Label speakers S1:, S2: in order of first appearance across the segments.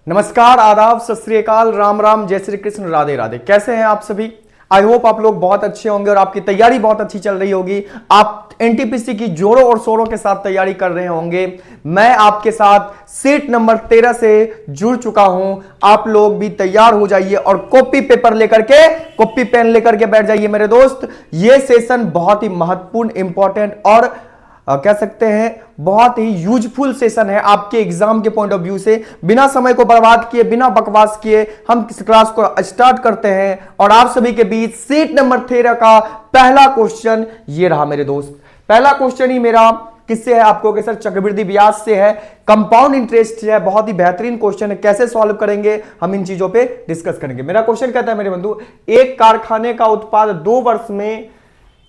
S1: नमस्कार, आदाब, सत श्री अकाल, राम राम, जय श्री कृष्ण, राधे राधे। कैसे हैं आप सभी? आई होप आप लोग बहुत अच्छे होंगे और आपकी तैयारी बहुत अच्छी चल रही होगी। आप एनटीपीसी की जोरों और शोरों के साथ तैयारी कर रहे होंगे। मैं आपके साथ सीट नंबर 13 से जुड़ चुका हूं। आप लोग भी तैयार हो जाइए और कॉपी पेपर लेकर के, कॉपी पेन लेकर के बैठ जाइए मेरे दोस्त। यह सेशन बहुत ही महत्वपूर्ण, इंपॉर्टेंट और कह सकते हैं बहुत ही यूजफुल सेशन है आपके एग्जाम के पॉइंट ऑफ व्यू से। बिना समय को बर्बाद किए, बिना बकवास किए हम इस क्लास को स्टार्ट करते हैं और आप सभी के बीच सीट नंबर 13 का पहला क्वेश्चन ये रहा मेरे दोस्त। पहला क्वेश्चन ही मेरा किससे है? आपको कि सर चक्रवृद्धि ब्याज से है, कंपाउंड इंटरेस्ट है। बहुत ही बेहतरीन क्वेश्चन है। कैसे सॉल्व करेंगे हम इन चीजों पे डिस्कस करेंगे। मेरा क्वेश्चन कहता है मेरे बंधु, एक कारखाने का उत्पाद 2 वर्ष में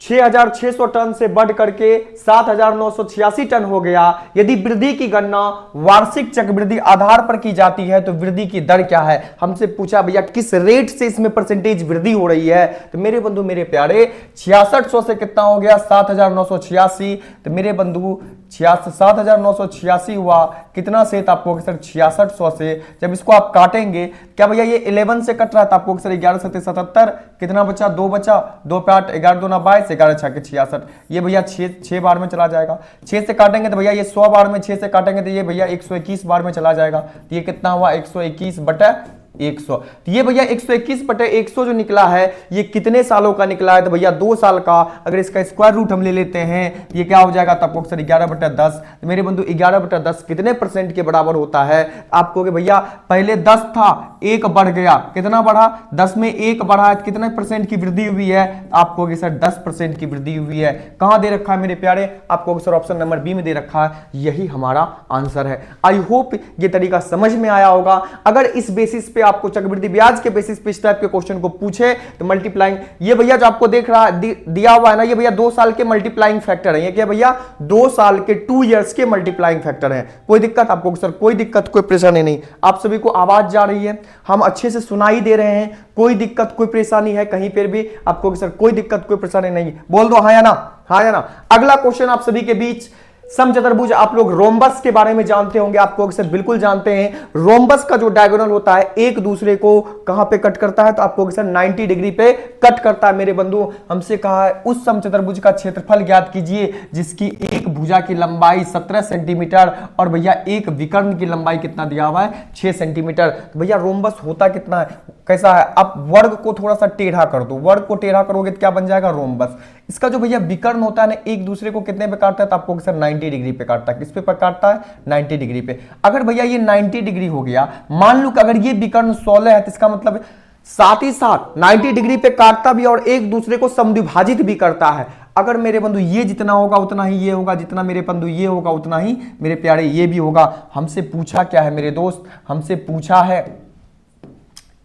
S1: 6,600 टन से बढ़ करके 7,986 टन हो गया। यदि वृद्धि की गणना वार्षिक चक्रवृद्धि आधार पर की जाती है तो वृद्धि की दर क्या है? हमसे पूछा भैया किस रेट से इसमें परसेंटेज वृद्धि हो रही है। तो मेरे बंधु मेरे प्यारे 6600 से कितना हो गया? 7,986। तो मेरे बंधु 7,986 हुआ कितना से? तो आपको सर 6600 से। जब इसको आप काटेंगे, क्या भैया ये 11 से कट रहा था? आपको सर 11 7 77, कितना बचा? 2 बचा, 2 पे 8, 11 2 22, 11 6 के 66। ये भैया 6 बार में चला जाएगा। 6 से काटेंगे तो भैया ये 100 बार में, 6 से काटेंगे तो ये भैया 121 बार में चला जाएगा। तो ये कितना हुआ? 121 बटा 100। तो ये भैया 121 बटे 100 जो निकला है ये कितने सालों का निकला है? तो भैया 2 साल का। अगर इसका स्क्वायर रूट हम ले लेते हैं ये क्या हो जाएगा? तो आपको सर 11 बटा 10। तो मेरे बंधु 11 बटा 10 कितने परसेंट के बराबर होता है? आपको कि भैया पहले 10 था, 1 बढ़ गया, कितना बढ़ा? 10 में 1 बढ़ा है, कितने परसेंट की वृद्धि हुई है? आपको कि सर 10% की वृद्धि हुई है। कहां दे रखा है मेरे प्यारे? आपको सर ऑप्शन नंबर बी में दे रखा है। यही हमारा आंसर है। आई होप ये तरीका समझ में आया होगा। अगर इस बेसिस पे आपको चक्रवृद्धि ब्याज के बेसिस पे इस टाइप के क्वेश्चन को पूछे तो मल्टीप्लाइंग, ये भैया जो आपको देख रहा दिया हुआ है ना, ये भैया 2 साल के मल्टीप्लाइंग फैक्टर है। ये क्या भैया? 2 साल के 2 इयर्स के मल्टीप्लाइंग फैक्टर है। कोई दिक्कत आपको सर? कोई दिक्कत, कोई परेशानी नहीं। आप सभी को आवाज जा रही है, हम अच्छे से सुनाई दे रहे हैं, कोई दिक्कत कोई परेशानी है कहीं पर भी? आपको सर कोई दिक्कत कोई परेशानी नहीं, बोल दो हाँ या ना, हाँ या ना। अगला क्वेश्चन आप सभी के बीच समचतुर्भुज। आप लोग रोम्बस के बारे में जानते होंगे, आपको अक्सर बिल्कुल जानते हैं। रोम्बस का जो डायगोनल होता है एक दूसरे को कहां पे कट करता है? तो आपको अक्सर 90 डिग्री पे कट करता है। मेरे बंधु हमसे कहा है उस समचतुर्भुज का क्षेत्रफल ज्ञात कीजिए जिसकी एक भुजा की लंबाई 17 सेंटीमीटर और भैया एक विकर्ण की लंबाई कितना दिया हुआ है? 6 सेंटीमीटर। तो भैया रोम्बस होता कितना है, कैसा है? आप वर्ग को थोड़ा सा टेढ़ा कर दो, वर्ग को टेढ़ा करोगे तो क्या बन जाएगा? रोम्बस। इसका जो भैया विकर्ण होता है ना, एक दूसरे को कितने पे काटता है? तो आपको सर 90 डिग्री पे काटता है। किस पे काटता है? 90 डिग्री पे। अगर भैया ये 90 डिग्री हो गया, मान लो कि अगर ये विकर्ण 16 है तो इसका मतलब साथ ही साथ 90 डिग्री पे काटता भी और एक दूसरे को समद्विभाजित भी करता है। अगर मेरे बंधु ये जितना होगा उतना ही ये होगा, जितना मेरे बंधु ये होगा उतना ही मेरे प्यारे ये भी होगा। हमसे पूछा क्या है मेरे दोस्त? हमसे पूछा है,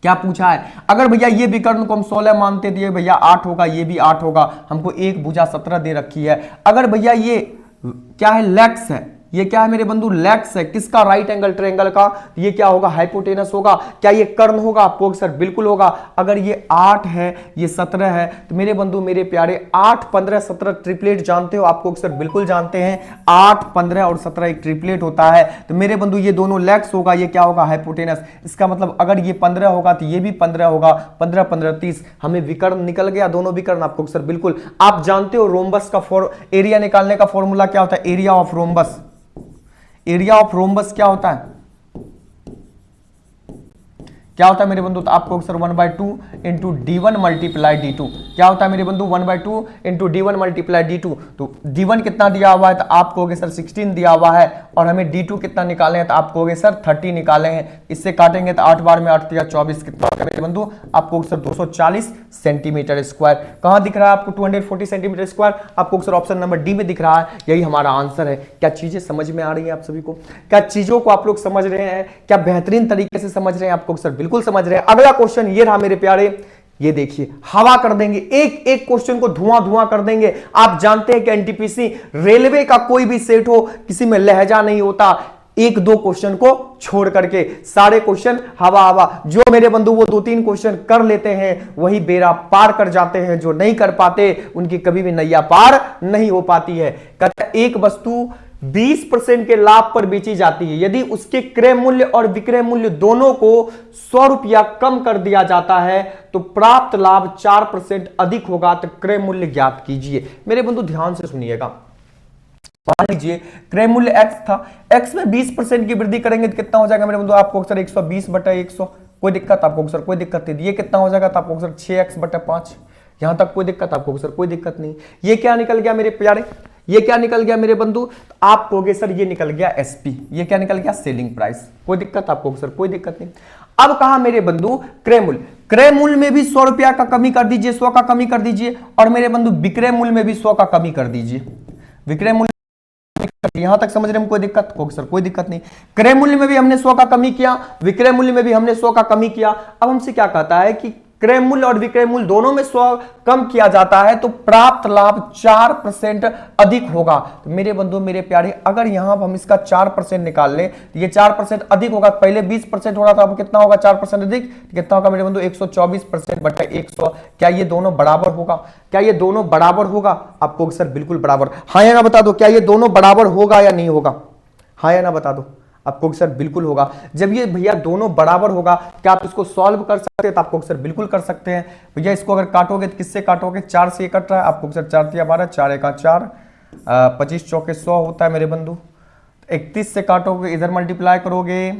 S1: क्या पूछा है? अगर भैया ये विकर्ण को हम 16 मानते दिए भैया 8 होगा, ये भी 8 होगा। हमको एक भुजा 17 दे रखी है। अगर भैया ये क्या है? लेग्स है। ये क्या है मेरे बंधु? लेग्स है। किसका? राइट एंगल ट्रायंगल का। ये क्या होगा? हाइपोटेनस होगा। क्या ये कर्ण होगा? आपको सर बिल्कुल होगा। अगर ये 8 है, ये 17 है, तो मेरे बंधु मेरे प्यारे 8 15 17 ट्रिपलेट जानते हो? आपको सर बिल्कुल जानते हैं। 8 15 और 17 एक ट्रिपलेट होता है। तो मेरे बंधु ये दोनों लेग्स होगा, ये क्या होगा? हाइपोटेनस। इसका मतलब अगर ये 15 होगा तो ये भी 15 होगा। 15 15 30, हमें विकर्ण निकल गया, दोनों विकर्ण। आपको सर बिल्कुल आप जानते हो रोम्बस का एरिया निकालने का फॉर्मूला क्या होता है? Area of rhombus. Area of rhombus क्या होता है? क्या होता है मेरे बंधु? तो आपको sir 1/2 into d1 multiply d2। क्या होता है मेरे बंधु? 1/2 इंटू d1 मल्टीप्लाई d2। तो d1 कितना दिया हुआ है? तो आप कहोगे सर 16 दिया हुआ है और हमें d2 कितना निकाले हैं? तो आप कहोगे सर 30 निकाले हैं। इससे काटेंगे तो 8 बार में 8 या 24 कितना होगा मेरे बंधु? आपको सर 240 सेंटीमीटर स्क्वायर। कहां दिख रहा है आपको 240 सेंटीमीटर स्क्वायर? आपको सर ऑप्शन नंबर डी में दिख रहा है। यही हमारा आंसर है। क्या चीजें समझ में आ रही है आप सभी को? क्या चीजों को आप लोग समझ रहे हैं? क्या बेहतरीन तरीके से समझ रहे हैं? आपको सर बिल्कुल समझ रहे हैं। अगला क्वेश्चन ये रहा मेरे प्यारे, ये देखिए हवा कर देंगे, एक एक क्वेश्चन को धुआं धुआं कर देंगे। आप जानते हैं कि एनटीपीसी रेलवे का कोई भी सेट हो, किसी में लहजा नहीं होता। 1-2 क्वेश्चन को छोड़ करके सारे क्वेश्चन हवा हवा। जो मेरे बंधु वो 2-3 क्वेश्चन कर लेते हैं वही बेड़ा पार कर जाते हैं, जो नहीं कर पाते उनकी कभी भी नैया पार नहीं हो पाती है। कहता एक वस्तु 20% के लाभ पर बेची जाती है, यदि उसके क्रय मूल्य और विक्रय मूल्य दोनों को 100 रुपया कम कर दिया जाता है तो प्राप्त लाभ 4% अधिक होगा। तो क्रय मूल्य ज्ञात कीजिए। मेरे बंधु ध्यान से सुनिएगा। मान लीजिए क्रय मूल्य x था, x में 20% की वृद्धि करेंगे तो कितना हो जाएगा मेरे बंधु? आपको अक्सर 120/100, कोई दिक्कत आपको अक्सर कोई दिक्कत नहीं। ये कितना हो जाएगा? तो आपको अक्सर 6x/5, यहां तक कोई दिक्कत आपको अक्सर कोई दिक्कत नहीं। ये क्या निकल गया मेरे प्यारे? ये क्या निकल गया मेरे बंधु? आप कहोगे सर ये निकल गया एसपी। ये क्या निकल गया? Selling price. कोई दिक्कत आपको अक्सर कोई दिक्कत नहीं। अब कहा मेरे बंधु क्रय मूल्य, क्रय मूल्य में भी 100 रुपया का कमी कर दीजिए, 100 का कमी कर दीजिए, और मेरे बंधु विक्रय मूल्य में भी 100 का कमी कर दीजिए। विक्रय मूल्य यहां तक समझने में कोई दिक्कत? सर कोई दिक्कत नहीं। क्रय मूल्य में भी हमने 100 का कमी किया, विक्रय मूल्य में भी हमने 100 का कमी किया। अब हमसे क्या कहता है कि क्रय मूल्य और विक्रय मूल्य दोनों में 100 कम किया जाता है तो प्राप्त लाभ 4% अधिक होगा। तो मेरे बंधु मेरे प्यारे, अगर यहां हम इसका 4% निकाल लें तो ये 4% अधिक होगा। पहले 20% हो रहा था, अब कितना होगा? 4% अधिक। कितना होगा मेरे बंधु? 124%/100। क्या ये दोनों बराबर होगा? क्या ये दोनों बराबर होगा? आपको सर बिल्कुल बराबर। हाँ या ना बता दो, क्या ये दोनों बराबर होगा या नहीं होगा? हाँ या ना बता दो। आपको सर बिल्कुल होगा। जब ये भैया दोनों बराबर होगा, क्या आप इसको सॉल्व कर सकते हैं? तो आपको सर बिल्कुल कर सकते हैं। भैया इसको अगर काटोगे तो किससे काटोगे? 4 से कट रहा है। आपको सर 4 तिया 12, 4 एका 4, 25 चौके 100 होता है मेरे बंधु। 31 से काटोगे, इधर मल्टीप्लाई करोगे,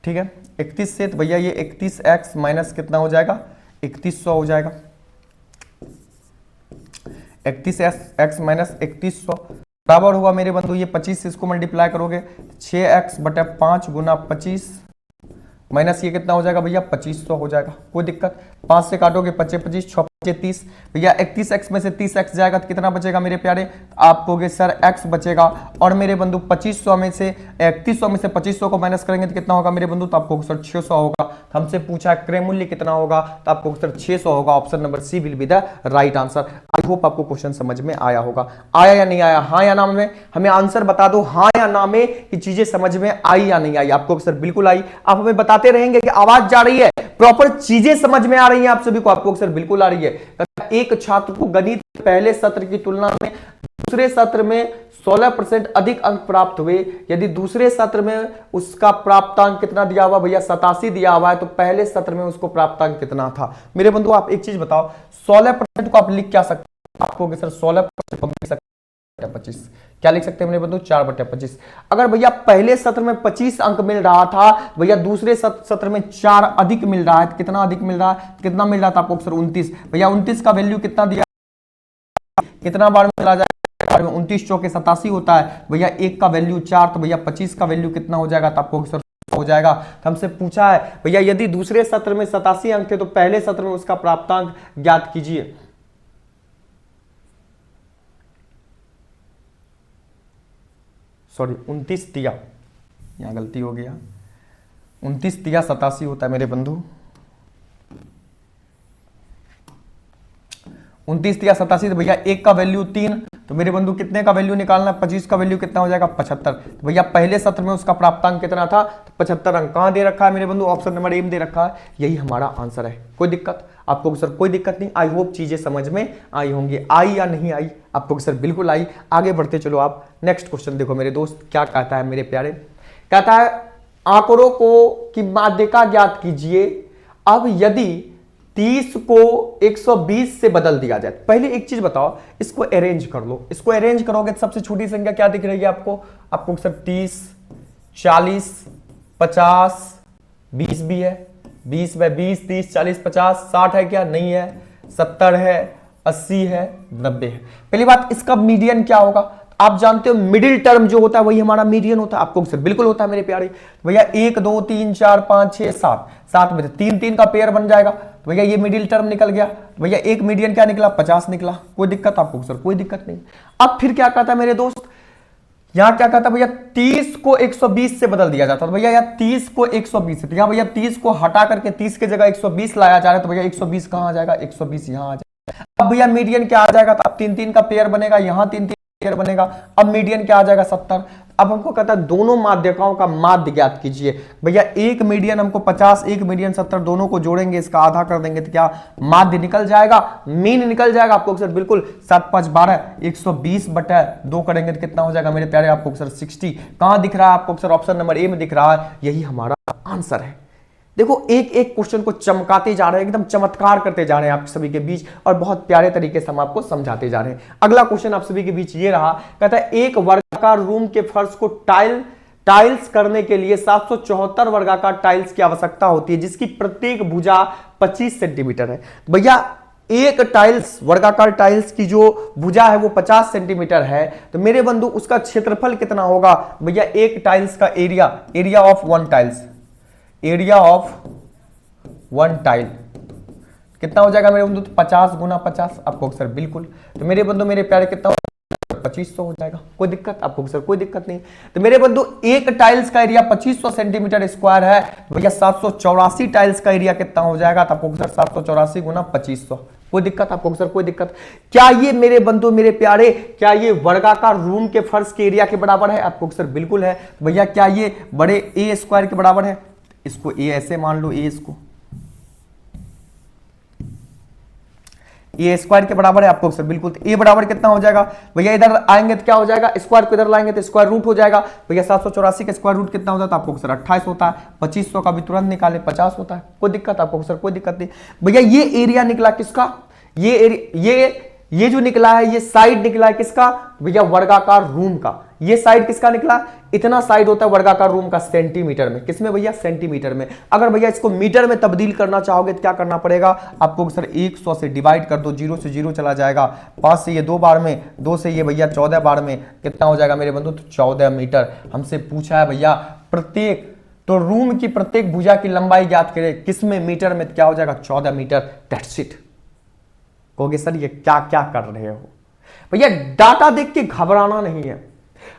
S1: ठीक है 31 से, तो भैया ये 31x माइनस कितना हो जाएगा? 3100 हो जाएगा। 31x माइनस 3100 बराबर होगा मेरे बंधु ये 25 से इसको मल्टीप्लाई करोगे 6x/5 गुना 25 माइनस ये कितना हो जाएगा भैया? 2500 हो जाएगा। कोई दिक्कत? 5 से काटोगे 25 25 6 30 भैया 31x में से 30x जाएगा तो कितना बचेगा मेरे प्यारे? आप कहोगे सर x बचेगा। और मेरे बंधु 2500 में से 3100 में से 2500 को माइनस करेंगे तो कितना होगा मेरे बंधु? तो आपको सर 600 होगा। हमसे पूछा क्रय मूल्य कितना होगा, तो आपको सर 600 होगा। Option number C will be the right answer. I hope आपको क्वेश्चन समझ में आया होगा। आया या नहीं आया? हाँ या ना में हमें आंसर बता दो, हाँ या ना में कि चीजें समझ में आई या नहीं आई। आपको सर बिल्कुल आई। आप हमें बताते रहेंगे कि आवाज जा रही है, प्रॉपर चीजें समझ में आ रही हैं आप सभी को। आपको सर बिल्कुल आ रही है। एक छात्र को गणित पहले सत्र की तुलना में दूसरे सत्र में 16% अधिक अंक प्राप्त हुए। यदि दूसरे सत्र में उसका प्राप्तांक कितना दिया हुआ भैया? 87 दिया हुआ है, तो पहले सत्र में उसको प्राप्तांक कितना था? मेरे बंधु आप एक चीज बताओ, 16% को आप लिख क्या सकते हैं? आपको सर 16% को लिख सकते हैं 25। क्या लिख सकते हैं मेरे बंधु? 4/25। अगर भैया पहले सत्र में 25 अंक मिल रहा था, भैया दूसरे सत्र में 4 अधिक मिल रहा है, तो कितना अधिक मिल रहा है? कितना मिल रहा था आपको सर? 29। भैया 29 का वैल्यू कितना दिया? कितना बार मिला जाएगा? 29 चौके 87 होता है भैया। 1 का वैल्यू 4, तो भैया 25 का वैल्यू कितना हो जाएगा? तो आपको सर हो जाएगा। तो हमसे पूछा है भैया यदि दूसरे सत्र में 87 अंक थे तो पहले सत्र में उसका प्राप्तांक ज्ञात कीजिए। सॉरी 29 तिया, यहां गलती हो गया। 29 तिया 87 होता है मेरे बंधु। 29 तिया 87, तो भैया 1 का वैल्यू 3, तो मेरे बंधु कितने का वैल्यू निकालना? 25 का वैल्यू कितना हो जाएगा? 75। तो भैया पहले सत्र में उसका प्राप्तांक कितना था? तो 75 अंक। कहां दे रखा है मेरे बंधु? ऑप्शन नंबर ए में दे रखा है। यही हमारा आंसर है। कोई दिक्कत आपको सर? कोई दिक्कत नहीं। आई होप चीजें समझ में आई होंगी। आई या नहीं आई? आपको सर बिल्कुल आई। आगे बढ़ते चलो आप। नेक्स्ट क्वेश्चन देखो मेरे दोस्त, क्या कहता है मेरे प्यारे? कहता है आंकड़ों को की माध्यिका ज्ञात कीजिए। अब यदि 30 को 120 से बदल दिया जाए, पहले एक चीज बताओ, इसको अरेंज कर लो। इसको अरेंज करोगे तो सबसे छोटी संख्या क्या दिख रही है आपको? आपको सर 30, 40, 50, 20 भी है। 20 बाय 20, 30, 40, 50, 60 है क्या? नहीं है। 70 है, 80 है, 90 है। पहली बात, इसका मीडियन क्या होगा? आप जानते हो मिडिल टर्म जो होता है वही हमारा मीडियन होता है। आपको सर बिल्कुल होता है मेरे प्यारे। भैया 1 2 3 4 5 6 7, 7 में 3 3 का पेयर बन जाएगा। तो भैया ये मिडिल टर्म निकल गया। तो भैया एक मीडियन क्या निकला? 50 निकला। कोई दिक्कत आपको सर? कोई दिक्कत नहीं। अब फिर क्या कहता है मेरे दोस्त? यहां क्या कहता है भैया? 30 को 120 से बदल दिया जाता है। तो भैया यार 30 को 120 से, तो यहां भैया 30 को हटा करके 30 की जगह 120 लाया जा रहा है। तो भैया 120 कहां आ जाएगा? 120 यहां आ जाएगा। अब भैया मीडियन क्या आ जाएगा? तो अब 3 3 का पेयर बनेगा। यहां 3 3 पेयर बनेगा। अब मीडियन क्या आ जाएगा 70। अब हमको कहता है दोनों माध्यिकाओं का माध्य ज्ञात कीजिए। भैया एक मीडियन हमको 50, एक मीडियन 70, दोनों को जोड़ेंगे, इसका आधा कर देंगे तो क्या माध्य निकल जाएगा, मीन निकल जाएगा आपको सर। बिल्कुल 7 5 12 120/2 करेंगे तो कितना हो जाएगा मेरे प्यारे आपको सर 60। कहां दिख रहा है आपको सर, ऑप्शन नंबर ए में दिख रहा है, यही हमारा आंसर है। देखो एक एक क्वेश्चन को चमकाते जा रहे हैं, एकदम चमत्कार करते जा रहे हैं आप सभी के बीच, और बहुत प्यारे तरीके से हम आपको समझाते जा रहे हैं। अगला क्वेश्चन आप सभी के बीच ये रहा, कहता है एक वर्गाकार रूम के फर्श को टाइल्स करने के लिए 774 वर्गाकार टाइल्स की आवश्यकता होती है, जिसकी प्रत्येक भुजा 25 सेंटीमीटर है। भैया एक टाइल्स, वर्गाकार टाइल्स की जो भुजा है वो 50 सेंटीमीटर है, तो मेरे बंधु उसका क्षेत्रफल कितना होगा। भैया एक टाइल्स का area of one tiles, area of one tile कितना हो जाएगा मेरे बंधु, 50 गुना 50 आपको सर। बिल्कुल, तो मेरे बंधु मेरे प्यारे कितना 2500 हो जाएगा। कोई दिक्कत आपको सर, कोई दिक्कत नहीं। तो मेरे बंधु एक टाइल्स का एरिया 2500 सेंटीमीटर स्क्वायर है, भैया 784 टाइल्स का एरिया कितना हो जाएगा, तो आपको सर 784 गुना 2500। कोई दिक्कत आपको सर, कोई दिक्कत। क्या ये मेरे बंधु मेरे प्यारे, क्या ये वर्गाकार रूम के फर्श के एरिया के बराबर है आपको सर? बिल्कुल है। भैया क्या ये बड़े ए स्क्वायर के बराबर है? इसको ए ऐसे मान लो, ए इसको ए स्क्वायर के बराबर है आपको सर। बिल्कुल, तो ए बराबर कितना हो जाएगा भैया, इधर आएंगे तो क्या हो जाएगा, स्क्वायर को इधर लाएंगे तो स्क्वायर रूट हो जाएगा। भैया 784 का स्क्वायर रूट कितना हो जाता है आपको सर? 28 होता है। 2500 का भी तुरंत निकाले 50 होता है। कोई दिक्कत आपको सर, कोई दिक्कत नहीं। भैया ये एरिया निकला किसका, ये जो निकला है, ये साइड निकला है किसका भैया, वर्गाकार रूम का। ये साइड किसका निकला, इतना साइड होता है वर्गाकार रूम का सेंटीमीटर में। किसमें भैया, सेंटीमीटर में। अगर भैया इसको मीटर में तब्दील करना चाहोगे तो क्या करना पड़ेगा आपको सर, 100 से डिवाइड कर दो, 0 से 0 चला जाएगा, 5 से ये 2 बार में, 2 से ये भैया 14 बार में, कितना हो जाएगा मेरे बंधु, तो 14 मीटर। हमसे पूछा है भैया प्रत्येक, तो रूम की प्रत्येक भुजा की लंबाई ज्ञात करें, किसमें मीटर में, क्या हो जाएगा 14 मीटर। That's it. कहोगे सर ये क्या क्या कर रहे हो भैया, डाटा देख के घबराना नहीं है।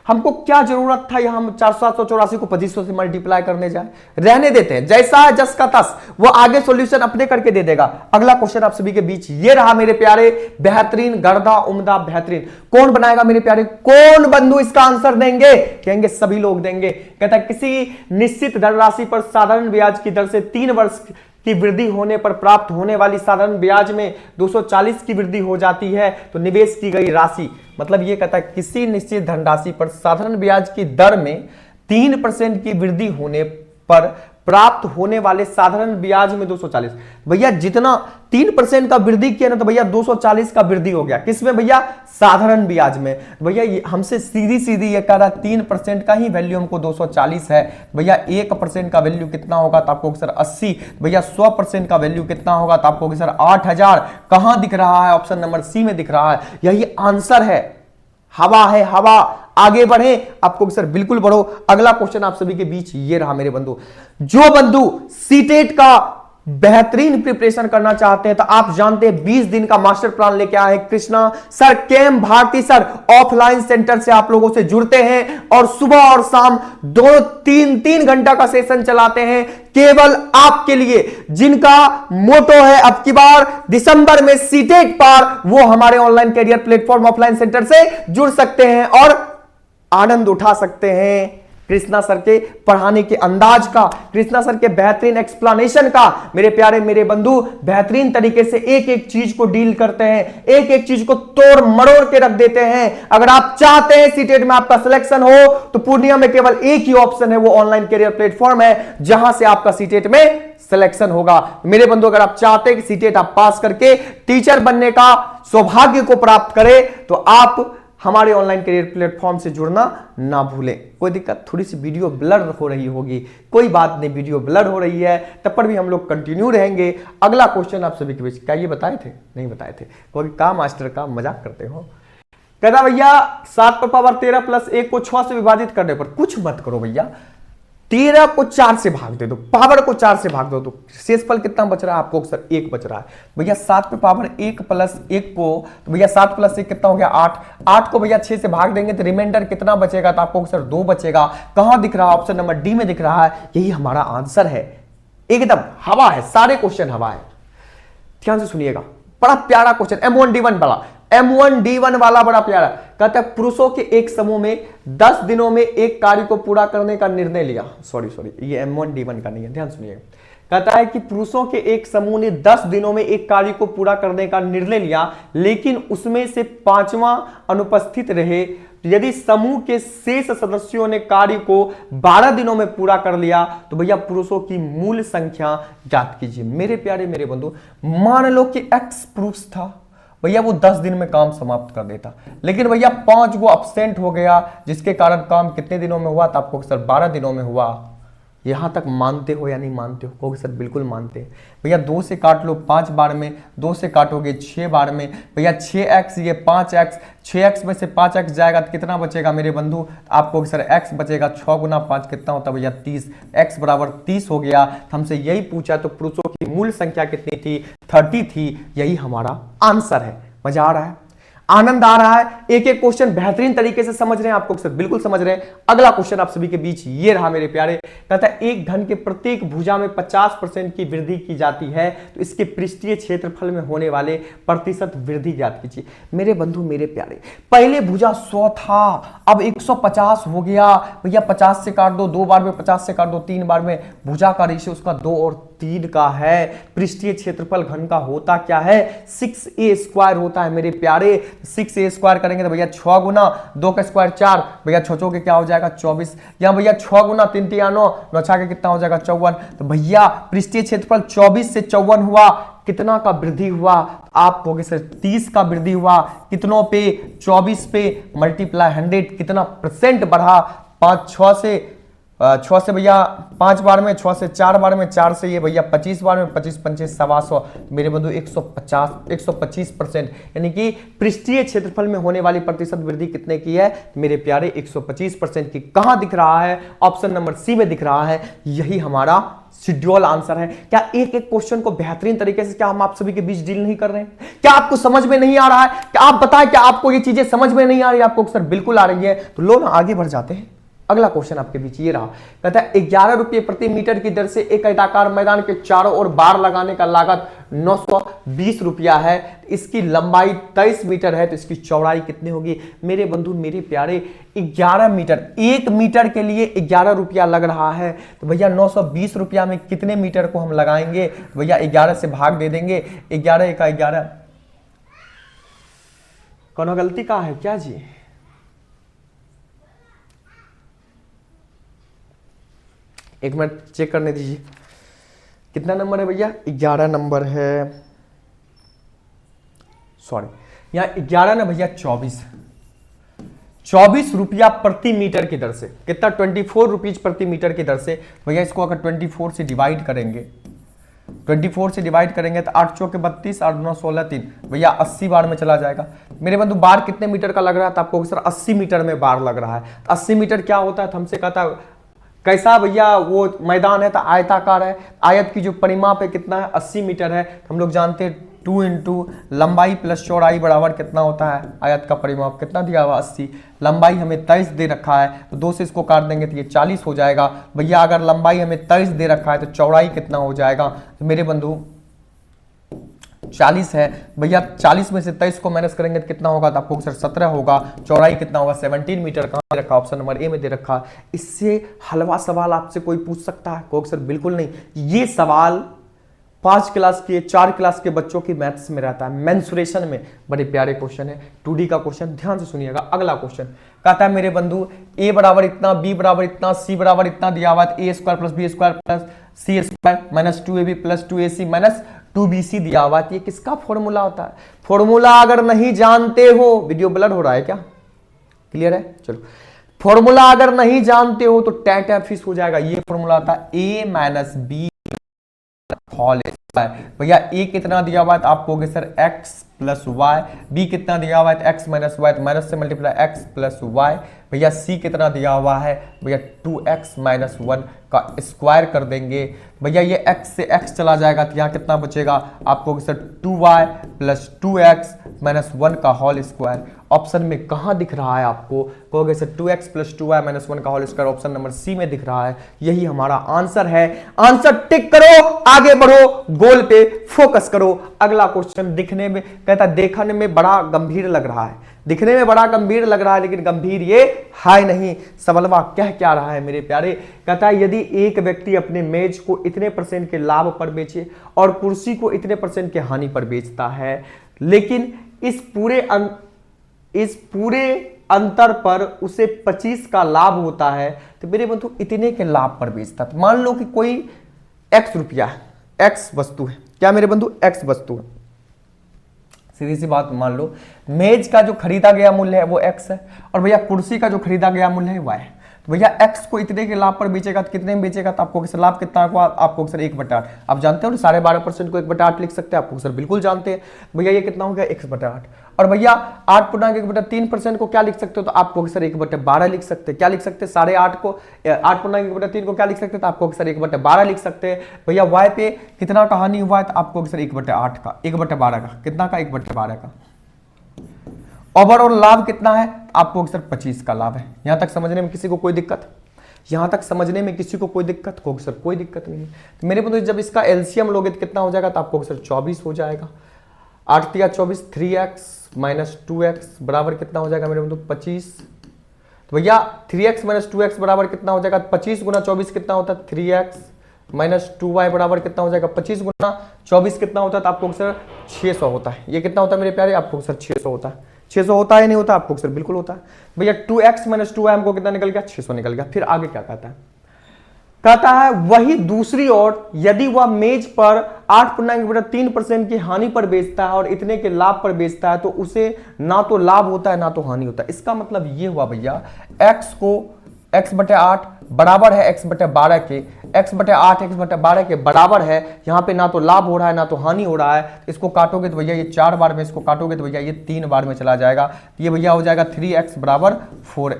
S1: हमको क्या जरूरत था यहां 784 को 2500 से मल्टीप्लाई करने जाए, रहने देते हैं, जैसा है जस का तस, वो आगे सॉल्यूशन अपने करके दे देगा। अगला क्वेश्चन आप सभी के बीच ये रहा मेरे प्यारे, बेहतरीन, गर्दा, उम्दा, बेहतरीन। कौन बनाएगा मेरे प्यारे, कौन बंधु इसका आंसर देंगे? कहेंगे सभी लोग देंगे। कहता है किसी निश्चित धनराशि पर साधारण ब्याज की दर से 3 वर्ष की वृद्धि होने पर प्राप्त होने वाली साधारण ब्याज में 240 की वृद्धि हो जाती है, तो निवेश की गई राशि, मतलब ये कहता है किसी निश्चित धनराशि पर साधारण ब्याज की दर में 3% की वृद्धि होने पर प्राप्त होने वाले साधारण ब्याज में 240। भैया जितना 3% का वृद्धि किया ना, तो भैया 240 का वृद्धि हो गया किसमें भैया, साधारण ब्याज में। भैया हमसे सीधी सीधी ये कह रहा 3% का ही वैल्यू हमको 240 है। भैया 1% का वैल्यू कितना होगा, तो आपको सर 80। भैया 100% का वैल्यू कितना होगा, तो आपको सर 8000। कहां दिख रहा है, ऑप्शन नंबर सी में दिख रहा है, यही आंसर है। हवा है हवा, आगे बढ़े आपको सर, बिल्कुल बढ़ो। अगला क्वेश्चन आप सभी के बीच ये रहा मेरे बंधु, जो बंधु सीटेट का बेहतरीन प्रिपरेशन करना चाहते हैं, तो आप जानते हैं 20 दिन का मास्टर प्लान लेके आए हैं कृष्णा सर, केम भारती सर। ऑफलाइन सेंटर से आप लोगों से जुड़ते हैं और सुबह और शाम 2-3 घंटा का सेशन चलाते हैं केवल आपके लिए। जिनका मोटो है अब की बार दिसंबर में सीटेट पार, वो हमारे online career platform offline centre से जुड़ सकते हैं और आनंद उठा सकते हैं कृष्णा सर के पढ़ाने के अंदाज का, कृष्णा सर के बेहतरीन एक्सप्लेनेशन का। मेरे प्यारे मेरे बंधु बेहतरीन तरीके से एक एक चीज को डील करते हैं, एक एक चीज को तोड़ मरोड़ के रख देते हैं। अगर आप चाहते हैं सीटेट में आपका सिलेक्शन हो, तो पूर्णिया में केवल एक ही ऑप्शन है, वो ऑनलाइन कैरियर प्लेटफॉर्म है, जहां से आपका सीटेट में सिलेक्शन होगा। मेरे बंधु अगर आप चाहते हैं कि सीटेट आप पास करके टीचर बनने का सौभाग्य को प्राप्त करें, तो आप हमारे ऑनलाइन करियर प्लेटफॉर्म से जुड़ना ना भूलें। कोई दिक्कत, थोड़ी सी वीडियो ब्लर हो रही होगी, कोई बात नहीं, वीडियो ब्लर हो रही है तब पर भी हम लोग कंटिन्यू रहेंगे। अगला क्वेश्चन आप सभी के बीच, क्या ये बताए थे, नहीं बताए थे, कोई का मास्टर का मजाक करते हो। कहता भैया 7 पर पावर 13 प्लस 1 को 6 से विभाजित करने पर, कुछ मत करो भैया, 13 को 4 से भाग दे दो, पावर को 4 से भाग दो, तो शेषफल कितना बच रहा है आपको सर, 1 बच रहा है। भैया 7 पे पावर 1 प्लस 1 को, तो भैया 7 प्लस 1 कितना हो गया 8। 8 को भैया 6 से भाग देंगे तो रिमाइंडर कितना बचेगा, तो आपको सर 2 बचेगा। कहां दिख रहा है, ऑप्शन नंबर डी में दिख रहा है, यही हमारा आंसर है। एकदम हवा है, सारे क्वेश्चन हवा है। ध्यान से सुनिएगा, बड़ा प्यारा क्वेश्चन, M1D1 वाला। M1D1 वाला बड़ा प्यारा कहता है पुरुषों के एक समूह में 10 दिनों में एक कार्य को पूरा करने का निर्णय लिया। सॉरी ये M1D1 का नहीं है, ध्यान सुनिएगा। कहता है कि पुरुषों के एक समूह ने 10 दिनों में एक कार्य को पूरा करने का निर्णय लिया, लेकिन उसमें से 5वां अनुपस्थित रहे। यदि समूह के शेष सदस्यों ने कार्य को 12 दिनों में पूरा कर लिया तो भैया पुरुषों की मूल संख्या ज्ञात कीजिए। मेरे प्यारे मेरे बंधु, मान लो कि X पुरुष था, भैया वो 10 दिन में काम समाप्त कर देता, लेकिन भैया 5 वो अब्सेंट हो गया, जिसके कारण काम कितने दिनों में हुआ? तो आपको सर 12 दिनों में हुआ। यहां तक मानते हो या नहीं मानते हो? कहोगे सर बिल्कुल मानते हैं। भैया 2 से काट लो 5 बार में, 2 से काटोगे 6 बार में, भैया 6x ये 5x, 6x में से 5x जाएगा तो कितना बचेगा मेरे बंधु? आपको सर x बचेगा, 6 गुना 5 कितना होता है भैया? 30। x बराबर 30 हो गया। हमसे यही पूछा तो पुरुषों की मूल संख्या कितनी थी? 30 थी। यही हमारा आंसर है। मजा आ रहा है, आनंद आ रहा है? एक एक क्वेश्चन बेहतरीन तरीके से समझ रहे हैं आपको सर? बिल्कुल समझ रहे हैं। अगला क्वेश्चन आप सभी के बीच ये रहा मेरे प्यारे। कहता है एक घन के प्रत्येक भुजा में 50% की वृद्धि की जाती है, तो इसके पृष्ठीय क्षेत्रफल में होने वाले प्रतिशत वृद्धि ज्ञात कीजिए। मेरे बंधु मेरे प्यारे, पहले भुजा 100 था, अब 150 हो गया। भैया 50 से काट दो, 2 बार में 50 से काट दो, 3 बार में। भुजा का रेशियो उसका 2 और 3 का है। पृष्ठीय क्षेत्रफल घन का होता क्या है? 6a² होता है मेरे प्यारे। 6a² करेंगे तो भैया 6 गुना 2 का स्क्वायर 4, भैया 6 के क्या हो जाएगा? 24। यहां भैया 6 गुना 3 3 9, 9 के कितना हो जाएगा? 54। तो भैया पृष्ठीय क्षेत्रफल 24 से 54 हुआ, कितना का वृद्धि हुआ? आप कहोगे सर 30 का वृद्धि हुआ। कितनों पे? 24 पे मल्टीप्लाई 100, कितना परसेंट बढ़ा? 6 से भैया 5 बार में, 6 से 4 बार में, 4 से ये भैया 25 बार में, 25 25 125 मेरे बंधु 125%, यानी कि पृष्ठीय क्षेत्रफल में होने वाली प्रतिशत वृद्धि कितने की है मेरे प्यारे? 125% की। कहां दिख रहा है? ऑप्शन नंबर सी में दिख रहा है। यही हमारा शेड्यूल आंसर है। क्या एक एक क्वेश्चन को बेहतरीन तरीके से क्या हम आप सभी के बीच डील नहीं कर रहे हैं? क्या आपको समझ में नहीं आ रहा है? क्या आप बताएं, क्या आपको ये चीजें समझ में नहीं आ रही? आपको सर बिल्कुल आ रही है। तो लो ना आगे बढ़ जाते हैं। अगला क्वेश्चन आपके बीच ये रहा। कहता है 11 रुपये प्रति मीटर की दर से एक आयताकार मैदान के चारों ओर बार लगाने का लागत 920 रुपया है। इसकी लंबाई 23 मीटर है, तो इसकी चौड़ाई कितनी होगी? मेरे बंधु मेरे प्यारे 11 मीटर, 1 मीटर के लिए 11 रुपया लग रहा है, तो भैया 920 रुपया में कितने मीटर को हम लगाएंगे? तो भैया 11 से भाग दे देंगे। 11 का 11, कौन गलती का है क्या जी? एक मिनट चेक करने दीजिए, कितना नंबर है भैया? 11 नंबर है, सॉरी यहां 11 ना भैया 24 रुपया प्रति मीटर की दर से। कितना? 24 रुपीज प्रति मीटर की दर से। भैया इसको अगर 24 से डिवाइड करेंगे, 24 से डिवाइड करेंगे तो 8 चौके 32, 8 9 16 3, भैया 80 बार में चला जाएगा। मेरे बंधु बार कितने मीटर का लग रहा था आपको? सर 80 मीटर में बार लग रहा है। 80 मीटर क्या होता है? हमसे कहता कैसा भैया वो मैदान है? तो आयताकार है। आयत की जो परिमाप है कितना है? 80 मीटर है। हम लोग जानते हैं 2 इंटू लंबाई प्लस चौड़ाई बराबर कितना होता है? आयत का परिमाप कितना दिया हुआ? 80। लंबाई हमें 23 दे रखा है, तो 2 से इसको काट देंगे तो ये 40 हो जाएगा। भैया अगर लंबाई हमें 23 दे रखा है तो चौड़ाई कितना हो जाएगा? तो मेरे बंधु 40 है। भैया 40 में से 23 को माइनस करेंगे तो कितना होगा? तो आपको सर 17 होगा। चौड़ाई कितना होगा? 17 मीटर। कहां दे रखा? ऑप्शन नंबर ए में दे रखा। इससे हलवा सवाल आपसे कोई पूछ सकता है? कोई सर बिल्कुल नहीं। ये सवाल 5 क्लास के 4 क्लास के बच्चों की मैथ्स में रहता है, मेंसुरेशन में। बड़े प्यारे क्वेश्चन है, 2D का क्वेश्चन, ध्यान से सुनिएगा। अगला क्वेश्चन कहता है मेरे बंधु a बराबर इतना, b बराबर इतना, c बराबर इतना दिया हुआ है। a² + b² + c² minus 2ab + 2ac minus 2bc दिया हुआ है। ये किसका फॉर्मूला होता है? फॉर्मूला अगर नहीं जानते हो, वीडियो ब्लर हो रहा है क्या? क्लियर है? चलो, फॉर्मूला अगर नहीं जानते हो तो टैटा फिश हो जाएगा। ये फॉर्मूला आता है a - b होल स्क्वायर। भैया a कितना दिया हुआ है? तो आप कहोगे सर x + y। b कितना दिया हुआ है? तो x - y, तो माइनस से मल्टीप्लाई x + y। भैया c कितना दिया हुआ है? भैया 2x - 1 का स्क्वायर कर देंगे। भैया ये x से x चला जाएगा तो यहाँ कितना बचेगा? आप कहोगे सर 2y + 2x - 1 का होल स्क्वायर। ऑप्शन में कहां दिख रहा है आपको? कहोगे सर 2x + 2y - 1 का whole square. Option number C में दिख रहा है। यही हमारा आंसर है। आंसर टिक करो, आगे बढ़ो, गोल पे फोकस करो। अगला क्वेश्चन दिखने में कहता देखने में बड़ा गंभीर लग रहा है, दिखने में बड़ा गंभीर लग रहा है लेकिन गंभीर ये है नहीं। सवालवा कह क्या रहा है मेरे प्यारे, कहता है यदि एक व्यक्ति अपने मेज को इतने % के लाभ पर बेचे और कुर्सी को इतने % के हानि पर बेचता है, लेकिन इस पूरे अंतर पर उसे 25 का लाभ होता है, तो मेरे बंधु इतने के लाभ पर बेचता है। मान लो कि कोई x रुपया है, x वस्तु है, क्या मेरे बंधु x वस्तु है, सीधी सी बात मान लो मेज का जो खरीदा गया मूल्य है वो x है और भैया कुर्सी का जो खरीदा गया मूल्य है y है। तो भैया x को इतने के लाभ पर बेचेगा तो कितने में बेचेगा, तो आपको सर लाभ कितना होगा, आपको सर 1/8। आप जानते हो ना 12.5% को 1/8 लिख सकते हैं, आपको सर बिल्कुल जानते हैं। भैया ये कितना हो गया 1/8 और भैया 8.1/3% को क्या लिख सकते हो, तो आपको सर 1/12 लिख सकते हैं। क्या लिख सकते हैं 8.5 को 8.1/3 को क्या लिख सकते हैं, तो आपको सर 1/12 लिख सकते हैं। भैया y पे कितना का हानि हुआ है, तो आपको सर 1/8 का 1/12 का कितना का 1/12 का। ओवरऑल लाभ कितना है, आपको सर 25 का लाभ है। यहां तक समझने में किसी को कोई दिक्कत, यहां तक समझने में किसी को कोई दिक्कत हो सर, कोई दिक्कत नहीं है। तो मेरे बंधु जब इसका एलसीएम लोगे तो कितना हो जाएगा, तो आपको सर 24 हो जाएगा। 8 तिया 24, 3x माइनस 2x बराबर कितना हो जाएगा मेरे बंधु 25। तो भैया 3x माइनस 2x बराबर कितना हो जाएगा, 25 गुना 24 कितना होता है 3x माइनस 2y बराबर कितना हो जाएगा 25 गुना 24 कितना होता है, तो आपको सर 600 होता है। ये कितना होता है मेरे प्यारे, आपको सर 600 होता है। 600 होता है नहीं होता, आपको सर बिल्कुल होता है। भैया 2x माइनस 2y हमको कितना निकल गया 600 निकल गया। फिर आगे क्या कहता है, कहता है वही दूसरी ओर यदि वह मेज पर 8.3% की हानि पर बेचता है और इतने के लाभ पर बेचता है, तो उसे ना तो लाभ होता है ना तो हानि होता है। इसका मतलब ये हुआ भैया x को x/8 बराबर है x/12 के, x/8 x/12 के बराबर है। यहां पे ना तो लाभ हो रहा है ना तो हानि हो रहा है। इसको काटोगे तो भैया ये 4 बार में, इसको काटोगे तो भैया ये 3 बार में चला जाएगा। ये भैया हो जाएगा 3x बराबर 4,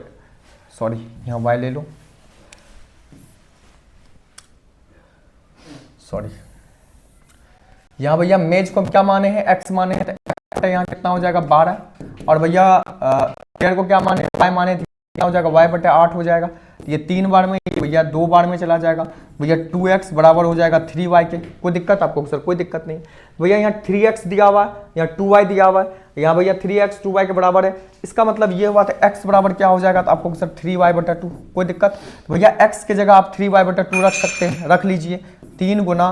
S1: सॉरी यहां y ले लो, सॉरी यहां भैया मेज को क्या माने हैं x माने हैं, तो यहां कितना हो जाएगा 12 और भैया चेयर को क्या माने y माने, क्या हो जाएगा y/8 हो जाएगा। ये 3 बार में, भैया 2 बार में चला जाएगा। भैया 2x बराबर हो जाएगा 3y के। कोई दिक्कत आपको सर, कोई दिक्कत नहीं। भैया यहाँ 3x दिया हुआ है, यहाँ 2y दिया हुआ है, यहाँ भैया 3x 2y के बराबर है। इसका मतलब ये हुआ था x बराबर क्या हो जाएगा, तो आपको सर 3y/2। कोई दिक्कत, भैया x की जगह आप 3y/2 रख सकते हैं, रख लीजिए। 3 गुना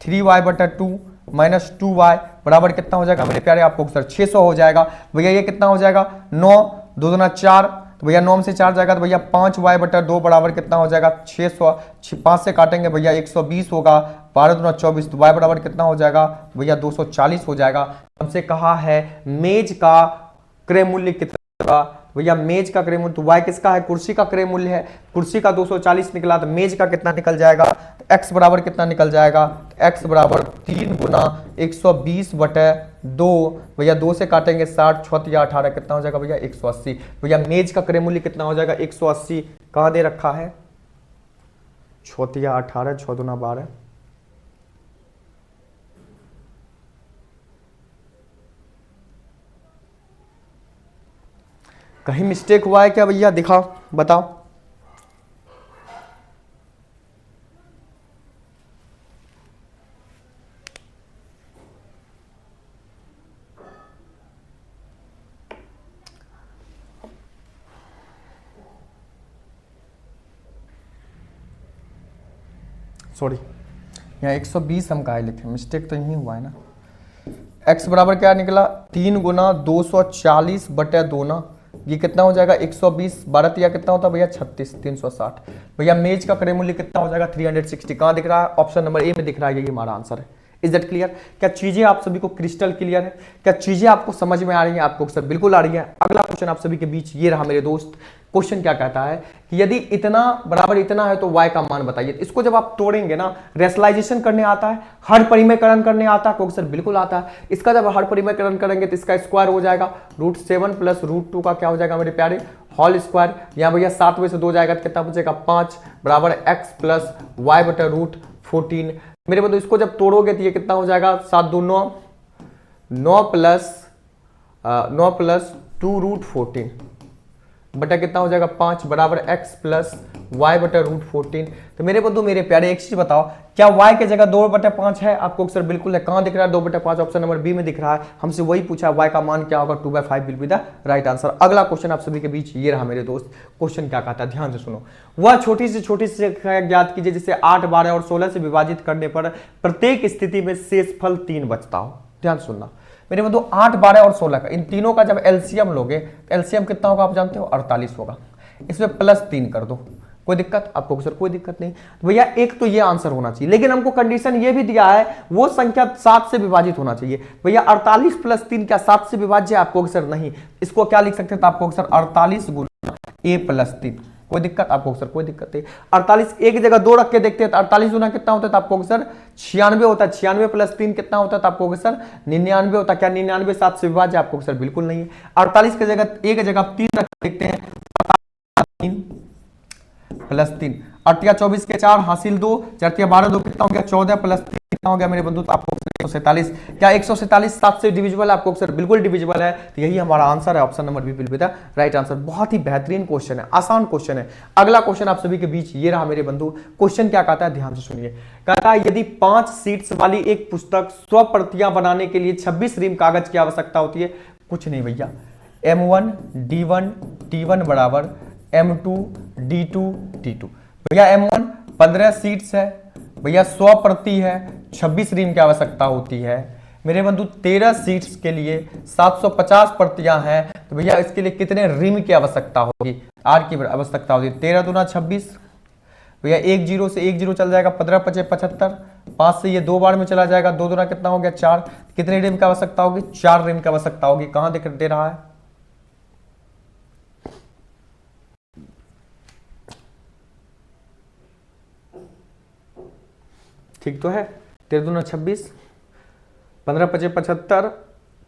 S1: 3y/2 माइनस 2y बराबर कितना हो जाएगा मेरे प्यारे, आपको सर 600 हो जाएगा। भैया ये कितना हो जाएगा 9 2 दूना 4, तो भैया 9 से 4 जाएगा, तो भैया 5y/2 बराबर कितना हो जाएगा 600। 5 से काटेंगे भैया 120 होगा, 12 दूना 24, तो y बराबर कितना हो जाएगा भैया 240 हो जाएगा। हमसे कहा है मेज का क्रय मूल्य कितना, भैया मेज का क्रय मूल्य, तो y किसका है, कुर्सी का क्रय मूल्य है। कुर्सी का 240 निकला, तो मेज का कितना निकल जाएगा, तो x बराबर कितना निकल जाएगा, x बराबर 3 गुना 120/2, भैया 2 से काटेंगे 60, 6 या 18 कितना हो जाएगा भैया 180। भैया मेज का क्रय मूल्य कितना हो जाएगा 180, कहाँ दे रखा है 6 या 18, 6 दूना 12। कहीं मिस्टेक हुआ है क्या भैया, दिखाओ बताओ। सॉरी यहाँ 120 हम काहे लिखे, मिस्टेक तो यही हुआ है ना। x बराबर क्या निकला 3 गुना 240/2 ना, ये कितना हो जाएगा 120, 12 या कितना होता है भैया 36, 360। भैया मेज का क्रय मूल्य कितना हो जाएगा 360। कहाँ दिख रहा है, ऑप्शन नंबर ए में दिख रहा है, ये हमारा आंसर है। इज दैट क्लियर, क्या चीजें आप सभी को क्रिस्टल क्लियर है, क्या चीजें आपको समझ में आ रही हैं, आपको सर बिल्कुल आ रही है। अगला क्वेश्चन आप सभी के बीच ये रहा मेरे दोस्त। क्वेश्चन क्या कहता है कि यदि इतना बराबर इतना है तो y का मान बताइए। इसको जब आप तोड़ेंगे ना, रेशनलाइजेशन करने आता है, हर परिमेयकरण करने आता है, क्योंकि सर बिल्कुल आता है। इसका जब हर परिमेयकरण करेंगे तो इसका स्क्वायर हो जाएगा √7 प्लस √2 का क्या हो जाएगा मेरे प्यारे होल स्क्वायर। यहाँ भैया 7 में से 2 जाएगा तो कितना बचेगा 5 बराबर x प्लस y/√14। मेरे बंधु इसको जब तोड़ोगे तो ये कितना हो जाएगा 7 2 9, 9 प्लस 2 √14, बटा कितना हो जाएगा 5 बराबर x प्लस वाई बटा रूट 14। तो मेरे बंधु मेरे प्यारे एक चीज बताओ, क्या y के जगह 2/5 है? आपको अक्सर बिल्कुल है। कहां दिख रहा है 2/5? ऑप्शन नंबर बी में दिख रहा है। हमसे वही पूछा y का मान क्या होगा, 2/5 will be the right answer. अगला क्वेश्चन आप सभी के बीच ये रहा मेरे दोस्त। क्वेश्चन क्या कहता है, ध्यान से सुनो। वह छोटी से संख्या ज्ञात कीजिए जिसे 8, 12 और 16 से विभाजित करने पर प्रत्येक स्थिति में शेषफल 3 बचता हो। ध्यान सुनना मेरे बंधु, 8, 12 और 16 का, इन तीनों का जब एलसीएम लोगे तो एलसीएम कितना होगा आप जानते हो, 48 होगा। इसमें प्लस 3 कर दो, कोई दिक्कत आपको सर? कोई दिक्कत नहीं। तो भैया एक तो ये आंसर होना चाहिए, लेकिन हमको कंडीशन ये भी दिया है वो संख्या 7 से विभाजित होना चाहिए। भैया 48 प्लस 3 क्या 7 से विभाज्य? आपको सर नहीं, इसको क्या लिख सकते हैं? तो आपको सर 48 गुना a प्लस 3। कोई दिक्कत आपको सर? कोई दिक्कत नहीं। 48 एक जगह 2 रख के देखते हैं तो 48 गुना कितना होता है? तो आपको सर 96 होता है। 96 प्लस 3 कितना होता है? तो आपको सर 99 होता है। क्या 99 7 से विभाज्य? आपको सर बिल्कुल नहीं है। 48 की जगह एक जगह 3 रख के देखते हैं, 3 प्लस 3, 8 या 24 के 4 हासिल 2, 4 या 12, 2 कितना हो गया 14 प्लस 3 कितना हो गया मेरे बंधु? तो आपको 147। क्या 147 7 से डिविजिबल है? आपको सर बिल्कुल डिविजिबल है। तो यही हमारा आंसर है, option number B will be the right answer. बहुत ही बेहतरीन क्वेश्चन है, आसान क्वेश्चन है। अगला क्वेश्चन आप सभी के बीच ये रहा मेरे बंधु। क्वेश्चन क्या कहता है, ध्यान से सुनिए। कहता है यदि 5 शीट्स वाली एक पुस्तक 100 प्रतियां बनाने के लिए 26 रीम कागज की आवश्यकता होती है। कुछ नहीं भैया, M1 D1 T1 बराबर M2 D2 T2। भैया M1 15 सीट्स है, भैया 100 प्रति है, 26 रीम की आवश्यकता होती है। मेरे बंधु 13 सीट्स के लिए 750 प्रतियां हैं, तो भैया इसके लिए कितने रीम की आवश्यकता होगी? आर की आवश्यकता होगी। 13 दूना 26, भैया 1 0 से 1 0 चल जाएगा, 15 5 75, 5 से ये 2 बार में चला जाएगा, 2 दूना कितना हो गया 4। कितने रीम की आवश्यकता होगी? 4 रीम की आवश्यकता होगी। कहां दिख दे रहा है? ठीक तो है। 13 दूना 26, 15 5 75,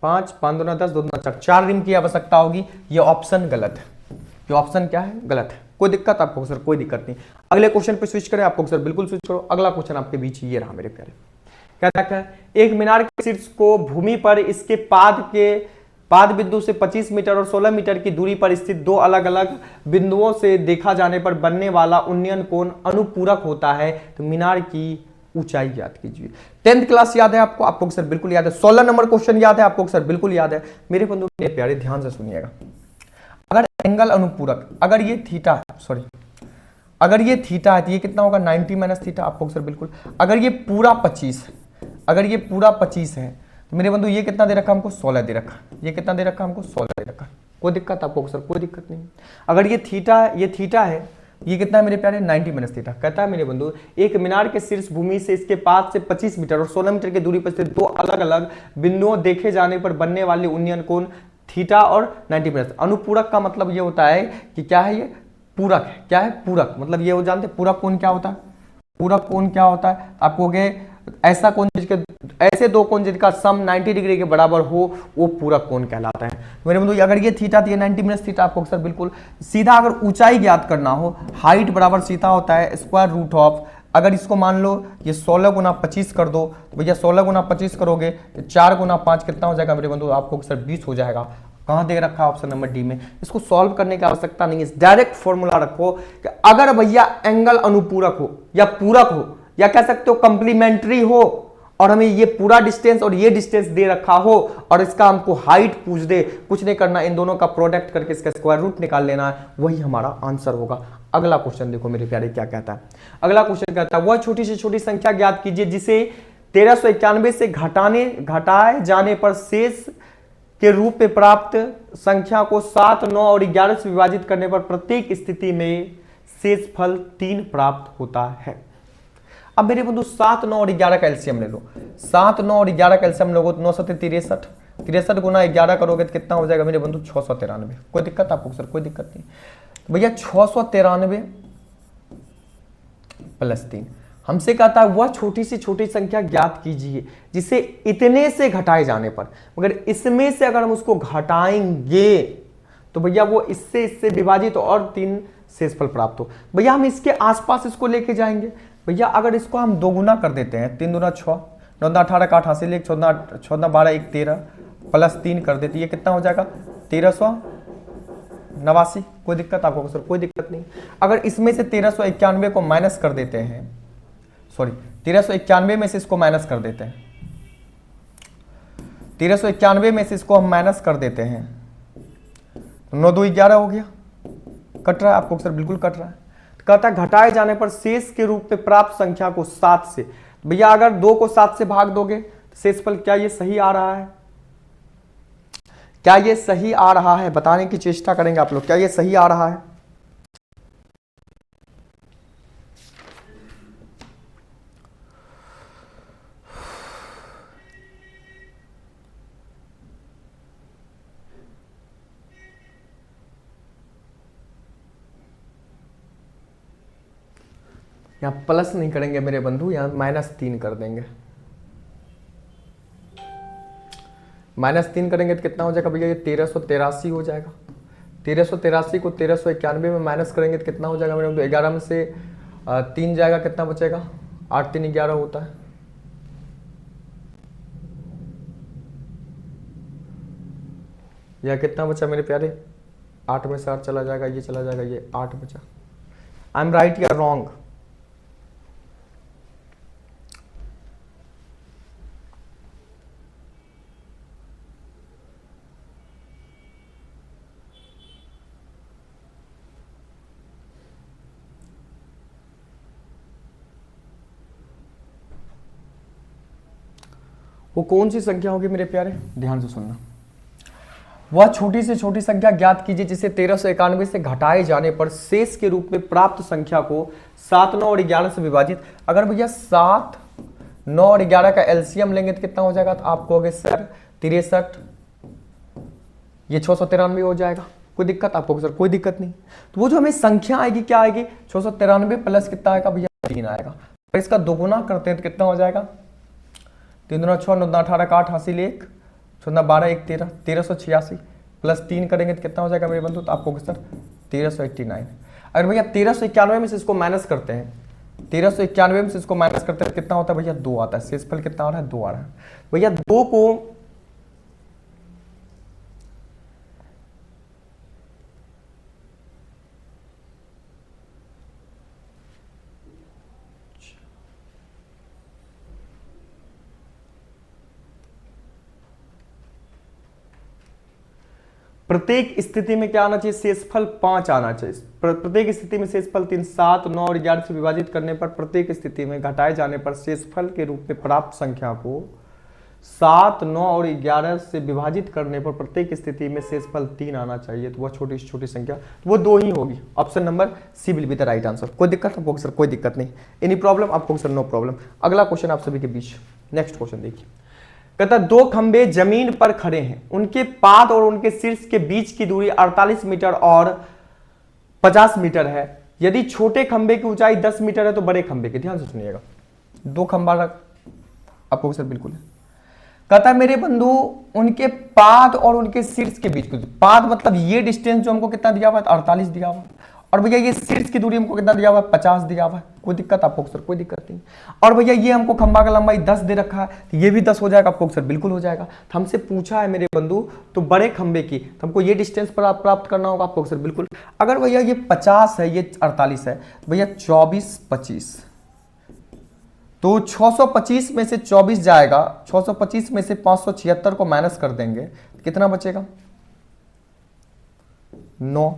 S1: 5 5 दूना 10, 2 दूना 4, 4 रीम की आवश्यकता होगी। ये ऑप्शन गलत है। ये ऑप्शन क्या है? गलत है। कोई दिक्कत आपको सर? कोई दिक्कत नहीं। अगले क्वेश्चन पे स्विच करें, आपको सर बिल्कुल स्विच करो। अगला क्वेश्चन आपके बीच ये रहा मेरे प्यारे। क्या कहता है, एक मीनार के शीर्ष को भूमि पर इसके पाद बिंदु से 25 मीटर और 16 मीटर की दूरी पर स्थित दो अलग अलग बिंदुओं से देखा जाने पर बनने वाला उन्नयन कोण अनुपूरक होता है। तो मीनार की ऊंचाई याद कीजिए। 10th क्लास याद है आपको? आपको सर बिल्कुल याद है। 16 नंबर क्वेश्चन याद है आपको सर? बिल्कुल याद है। मेरे बंधु मेरे प्यारे ध्यान से सुनिएगा। अगर एंगल अनुपूरक, अगर ये थीटा है, सॉरी अगर ये थीटा है तो ये कितना होगा 90 माइनस थीटा। आपको सर बिल्कुल। अगर ये पूरा 25, अगर ये पूरा 25 है तो मेरे बंधु ये कितना दे रखा हमको? 16 दे रखा। ये कितना दे रखा हमको? 16 दे रखा। कोई दिक्कत आपको सर? कोई दिक्कत नहीं। अगर ये थीटा है, ये कितना है मेरे प्यारे? 90 माइनस थीटा। कहता है मेरे बंधु एक मीनार के शीर्ष भूमि से इसके पास से 25 मीटर और 16 मीटर की दूरी पर स्थित दो अलग अलग बिंदुओं देखे जाने पर बनने वाले उन्नयन कोण थीटा और 90 माइनस। अनुपूरक का मतलब ये होता है कि क्या है? ये पूरक है। क्या है? पूरक। मतलब ये वो जानते पूरक कोण क्या होता है? पूरक कोण क्या होता है? आपको ऐसा कोण जिसके ऐसे दो कोण जिनका सम 90 डिग्री के बराबर हो वो पूरक कोण कहलाता है। मेरे बंधु अगर ये थीटा तो ये 90 माइनस थीटा। आपको सर बिल्कुल सीधा अगर ऊंचाई ज्ञात करना हो, हाइट बराबर सीधा होता है स्क्वायर रूट ऑफ, अगर इसको मान लो ये 16 गुना 25 कर दो तो भैया 16 गुना 25 करोगे तो 4 गुना 5 कितना हो जाएगा मेरे बंधु? आपको सर 20 हो जाएगा। कहां दे रखा है? ऑप्शन नंबर डी में। इसको सॉल्व करने की आवश्यकता नहीं है, डायरेक्ट फॉर्मूला रखो कि अगर भैया एंगल अनुपूरक हो या पूरक हो या कह सकते हो कंप्लीमेंट्री हो और हमें ये पूरा डिस्टेंस और ये डिस्टेंस दे रखा हो और इसका हमको हाइट पूछ दे, कुछ नहीं करना, इन दोनों का प्रोडक्ट करके इसका स्क्वायर रूट निकाल लेना है, वही हमारा आंसर होगा। अगला क्वेश्चन देखो मेरे प्यारे क्या कहता है। अगला क्वेश्चन कहता है वह छोटी से छोटी संख्या ज्ञात कीजिए जिसे 1391 से घटाए जाने पर शेष के रूप में प्राप्त संख्या को 7, 9 और 11 से विभाजित करने पर प्रत्येक स्थिति में शेषफल 3 प्राप्त होता है। अब मेरे बंधु 7, 9 और 11 का एलसीएम ले लो। 7, 9 और 11 का एलसीएम लोगो तो 9 7 63, 63 गुना 11 करोगे तो कितना हो जाएगा मेरे बंधु? 693। कोई दिक्कत आपको सर? कोई दिक्कत नहीं। तो भैया 693 प्लस 3 हमसे कहता है वह छोटी से छोटी संख्या ज्ञात कीजिए जिसे इतने से घटाए जाने पर, मगर इसमें से अगर हम उसको घटाएंगे तो भैया वो इससे विभाजित और 3 शेषफल प्राप्त हो। भैया हम इसके आसपास इसको लेके जाएंगे। भैया अगर इसको हम 2 गुना कर देते हैं, 3 दूना 6, 9 दूना 18 का 88, 1 14 12 1 13 प्लस 3 कर देते, ये कितना हो जाएगा? 1300 89, कोई दिक्कत आपको सर? कोई दिक्कत नहीं। अगर इसमें से 1391 को माइनस कर देते हैं, सॉरी 1391 में से इसको माइनस कर देते हैं, 1391 में से इसको हम माइनस कर देते हैं, 9 2 11 हो गया। कट रहा है आपको सर? बिल्कुल कट रहा है। कहता है घटाए जाने पर शेष के रूप में प्राप्त संख्या को 7 से, भैया अगर 2 को 7 से भाग दोगे तो शेषफल क्या ये सही आ रहा है? क्या ये सही आ रहा है? बताने की चेष्टा करेंगे आप लोग, क्या ये सही आ रहा है? यहां प्लस नहीं करेंगे मेरे बंधु, यहां -3 कर देंगे। -3 करेंगे तो कितना हो जाएगा भैया? ये 1383 हो जाएगा। 1383 को 1391 में माइनस करेंगे तो कितना हो जाएगा मेरे? 11 में से 3 जाएगा, कितना बचेगा? 8 3 11 होता है। यह कितना बचा मेरे प्यारे? 8 में से 8 चला जाएगा, ये चला जाएगा, ये 8 बचा। आई एम राइट या रॉन्ग? वो कौन सी संख्या होगी मेरे प्यारे? ध्यान से सुनना। वह छोटी से छोटी संख्या ज्ञात कीजिए जिसे 1391 से घटाए जाने पर शेष के रूप में प्राप्त संख्या को 7 9 और 11 से विभाजित। अगर भैया 7 9 और 11 का एलसीएम लेंगे तो कितना हो जाएगा? तो आप कहोगे सर 63, ये 693 हो जाएगा। कोई दिक्कत आपको सर? कोई दिक्कत नहीं। तो वो जो हमें संख्या आएगी क्या आएगी? 693 प्लस कितना आएगा भैया? 3 आएगा। अगर इसका दोगुना करते हैं तो कितना हो जाएगा? 3 दूना 6 9 18 का 8 हासिल 1 6 12 1 13 1386 प्लस 3 करेंगे तो कितना हो जाएगा मेरे बंधु? तो आपको सर 1389। अगर भैया 1391 में से इसको माइनस करते हैं, 1391 में से इसको माइनस करते हैं कितना होता है भैया? 2 आता है। शेषफल कितना आ रहा है? 2 आ रहा है। भैया 2 को प्रत्येक स्थिति में क्या आना चाहिए? शेषफल 5 आना चाहिए। प्रत्येक स्थिति में शेषफल 3 7 9 और 11 से विभाजित करने पर प्रत्येक स्थिति में घटाए जाने पर शेषफल के रूप में प्राप्त संख्या को 7 9 और 11 से विभाजित करने पर प्रत्येक स्थिति में शेषफल 3 आना चाहिए। तो वह छोटी से छोटी संख्या वो 2 ही होगी। Option number C will be the right answer. कोई दिक्कत आपको सर? कोई दिक्कत नहीं। एनी प्रॉब्लम आपको सर? No problem. अगला क्वेश्चन आप सभी के बीच, नेक्स्ट क्वेश्चन देखिए। कहता 2 खंबे जमीन पर खड़े हैं, उनके पाद और उनके शीर्ष के बीच की दूरी 48 मीटर और 50 मीटर है। यदि छोटे खंबे की ऊंचाई 10 मीटर है तो बड़े खंबे की, ध्यान से सुनिएगा। 2 खंबा आपको सर बिल्कुल है। कहता है मेरे बंधु उनके पाद और उनके शीर्ष के बीच की, पाद मतलब ये डिस्टेंस जो हमको कितना दिया हुआ है? 48 दिया हुआ है। और भैया ये शीर्ष की दूरी हमको कितना दिया हुआ है? 50 दिया हुआ है। कोई दिक्कत आपको सर? कोई दिक्कत नहीं। और भैया ये हमको खंबा का लंबाई 10 दे रखा है, तो ये भी 10 हो जाएगा आपको सर? बिल्कुल हो जाएगा। तो हमसे पूछा है मेरे बंधु तो बड़े खंबे की, तो हमको ये डिस्टेंस पर आप प्राप्त करना होगा आपको सर? बिल्कुल। अगर भैया ये 50 है, ये 48 है, तो भैया 24 25, तो 625 में से 24 जाएगा, 625 में से 576 को माइनस कर देंगे, कितना बचेगा? 9।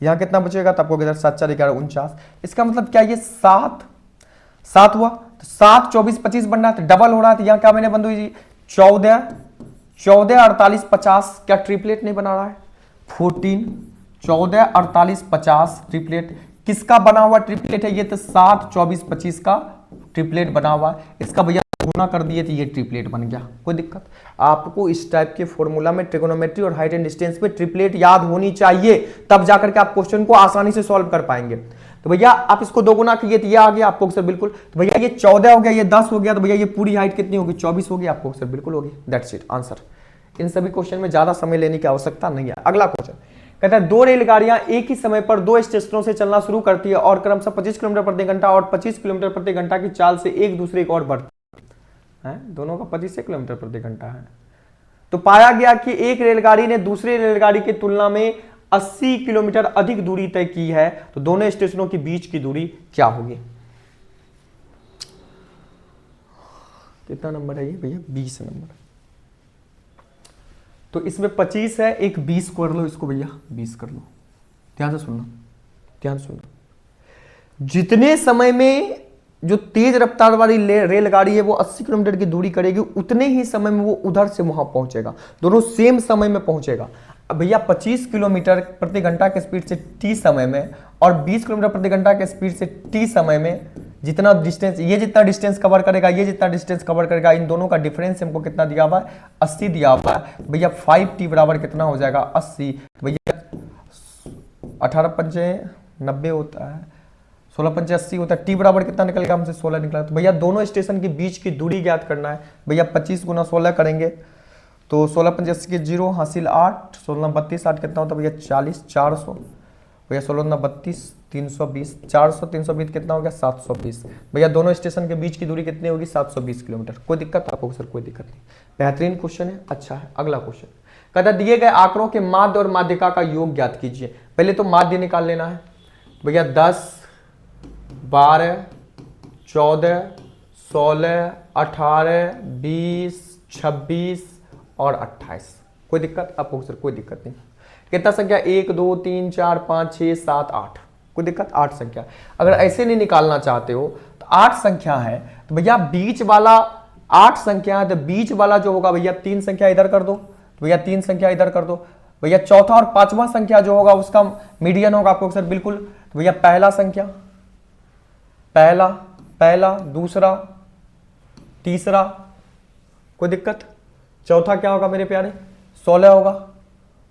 S1: यहां कितना बचेगा? तो आपको किधर 7 4 11 49। इसका मतलब क्या? ये 7 हुआ, तो 7 24 25 बन रहा है, तो डबल हो रहा है। तो यहां क्या मैंने बंधु जी 14 48 50 क्या ट्रिपलेट नहीं बना रहा है? 14 14 48 50 ट्रिपलेट किसका बना हुआ ट्रिपलेट है? ये तो 7 24 25 का ट्रिपलेट बना हुआ है। इसका भैया गुना कर दिए तो ये ट्रिपलेट बन गया। कोई दिक्कत? आपको इस टाइप के फॉर्मूला में ट्रिगोनोमेट्री और हाइट एंड डिस्टेंस में ट्रिपलेट याद होनी चाहिए, तब जाकर के आप क्वेश्चन को आसानी से सॉल्व कर पाएंगे। तो भैया आप इसको 2 गुना कीजिए तो ये आ गया आपको सर? बिल्कुल। तो भैया ये 14 हो गया, ये 10 हो गया, तो भैया ये पूरी हाइट कितनी होगी? 24 होगी आपको सर? बिल्कुल होगी। That's it answer. इन सभी क्वेश्चन में ज्यादा समय लेने की आवश्यकता नहीं है। अगला क्वेश्चन कहता है 2 रेलगाड़ियां एक ही समय पर 2 स्टेशनों से चलना शुरू करती है और क्रमशः 25 किलोमीटर प्रति घंटा और 25 किलोमीटर प्रति घंटा की चाल से एक दूसरे की ओर बढ़ती है। दोनों का 25 किलोमीटर प्रति घंटा है। तो पाया गया कि एक रेलगाड़ी ने दूसरी रेलगाड़ी की तुलना में 80 किलोमीटर अधिक दूरी तय की है तो दोनों स्टेशनों के बीच की दूरी क्या होगी? कितना नंबर है ये भैया? 20 नंबर। तो इसमें 25 है, एक 20 कर लो इसको भैया, 20 कर लो। ध्यान से सुनना, ध्यान से सुनना। जितने समय में जो तेज रफ्तार वाली रेलगाड़ी है वो 80 किलोमीटर की दूरी करेगी, उतने ही समय में वो उधर से वहां पहुंचेगा, दोनों सेम समय में पहुंचेगा। अब भैया 25 किलोमीटर प्रति घंटा के स्पीड से टी समय में और 20 किलोमीटर प्रति घंटा के स्पीड से टी समय में जितना डिस्टेंस, ये जितना डिस्टेंस कवर करेगा, ये जितना डिस्टेंस कवर करेगा, इन दोनों का डिफरेंस हमको कितना दिया हुआ है? 80 दिया हुआ है। भैया 5t बराबर कितना हो जाएगा? 80। भैया 18 पंचे 90 होता है, 16 पंचे 80 होता है, टी बराबर कितना निकलेगा? हमसे 16 निकला। तो भैया दोनों स्टेशन के बीच की दूरी ज्ञात करना है। भैया 25 गुना 16 करेंगे तो 16 पंचे 80 के 0 हासिल 8, 16 32 8 कितना होता है भैया? 40, 400। भैया 16 32 320, 400 320 कितना हो गया? 720। भैया दोनों स्टेशन के बीच की दूरी कितनी होगी? 720 किलोमीटर। कोई दिक्कत आपको सर? कोई दिक्कत नहीं, बेहतरीन क्वेश्चन है, अच्छा है। अगला क्वेश्चन कहता है दिए गए आंकड़ों के माध्य और माध्यिका का योग ज्ञात कीजिए। पहले तो माध्य निकाल लेना है भैया। 10 12 14 16 18 20 26 और 28। कोई दिक्कत आपको सर? कोई दिक्कत नहीं। कितना संख्या? 1 2 3 4 5 6 7 8। कोई दिक्कत? 8 संख्या। अगर ऐसे नहीं निकालना चाहते हो तो 8 संख्या है तो भैया बीच वाला 8 संख्या है तो बीच वाला जो होगा भैया 3 संख्या इधर कर दो, तो भैया 3 संख्या इधर कर दो। भैया चौथा और पांचवा संख्या जो होगा उसका मीडियन होगा आपको सर बिल्कुल। तो भैया पहला संख्या, पहला पहला दूसरा तीसरा, कोई दिक्कत? चौथा क्या होगा मेरे प्यारे? 16 होगा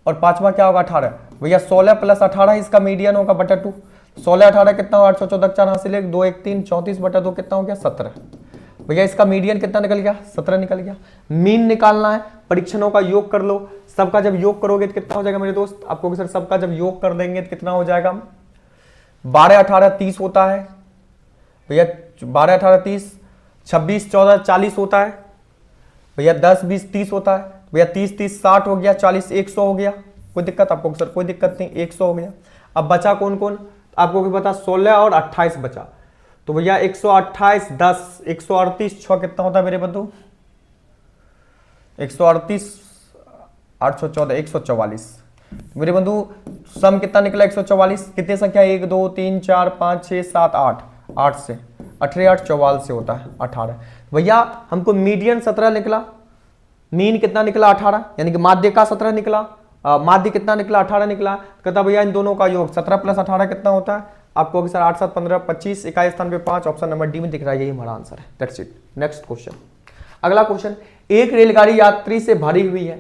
S1: और पांचवा क्या होगा? 18। भैया 16 प्लस 18 इसका मीडियन होगा बटा 2। 16 18 कितना हो? 814 4 हासिल 1 2 1 3 34 बटा 2 कितना हो गया? 17। भैया इसका मीडियन कितना निकल गया? 17 निकल गया। मीन निकालना है, परीक्षणों का योग कर लो। सबका जब योग करोगे तो कितना हो जाएगा मेरे दोस्त? आपको सर सबका जब योग कर देंगे तो कितना हो जाएगा? 12 18 30 होता है भैया। 12 18 30, 26 14 40 होता है भैया। 10 20 30 होता है भैया। 30 30 60 हो गया, 40 100 हो गया। कोई दिक्कत आपको सर? कोई दिक्कत नहीं, 100 हो गया। अब बचा कौन कौन? आपको भी पता 16 और 28 बचा। तो भैया 128 10 138 6 कितना होता है मेरे बंधु? 138 814 144। मेरे बंधु सम कितना निकला? 144। कितनी संख्या? 1 2 3 4 5 6 7 8, 8 से 18 8 44 से होता है 18। भैया हमको मीडियन 17 निकला, मीन कितना निकला? 18, यानी कि माध्य का 17 निकला। माध्य कितना निकला? 18 निकला। कहता भैया इन दोनों का योग 17 प्लस 18 कितना होता है? आपको सर 8 7 15 25, इकाई स्थान पे 5, ऑप्शन नंबर डी में दिख रहा है, यही हमारा आंसर है। That's it. नेक्स्ट क्वेश्चन, अगला क्वेश्चन। एक रेलगाड़ी यात्री से भरी हुई है,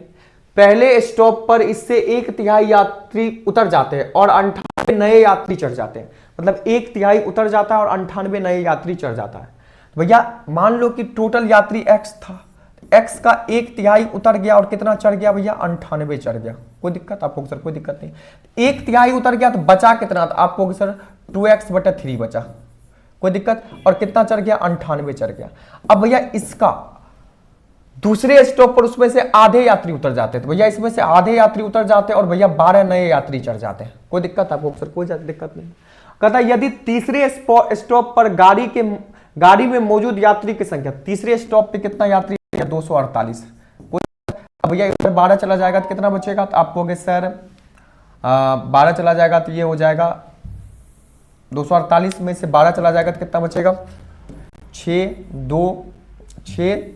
S1: पहले स्टॉप पर इससे 1/3 यात्री उतर जाते हैं और 98 नए यात्री चढ़ जाते हैं। मतलब 1/3 उतर जाता है और 98 नए यात्री चढ़ जाता है। तो भैया मान लो कि टोटल यात्री x था, x का 1/3 उतर गया और कितना चढ़ गया भैया? 98 चढ़ गया। कोई दिक्कत आपको सर? कोई दिक्कत नहीं। 1/3 उतर गया तो बचा कितना था आपको सर? 2x/3 बचा। कोई दिक्कत? और कितना चढ़ गया? 98 चढ़ गया। अब भैया इसका दूसरे स्टॉप पर उसमें से आधे यात्री उतर जाते हैं, तो भैया इसमें से आधे यात्री उतर जाते हैं और भैया 12 नए यात्री चढ़ जाते हैं। कोई दिक्कत आपको सर? कोई दिक्कत नहीं। कहता यदि तीसरे स्टॉप पर गाड़ी में मौजूद यात्री की संख्या, तीसरे स्टॉप पे कितना यात्री? 248। अब भैया इधर 12 चला जाएगा तो कितना बचेगा? तो आपको सर 12 चला जाएगा तो ये हो जाएगा 248 में से 12 चला जाएगा तो कितना बचेगा? 6 2 6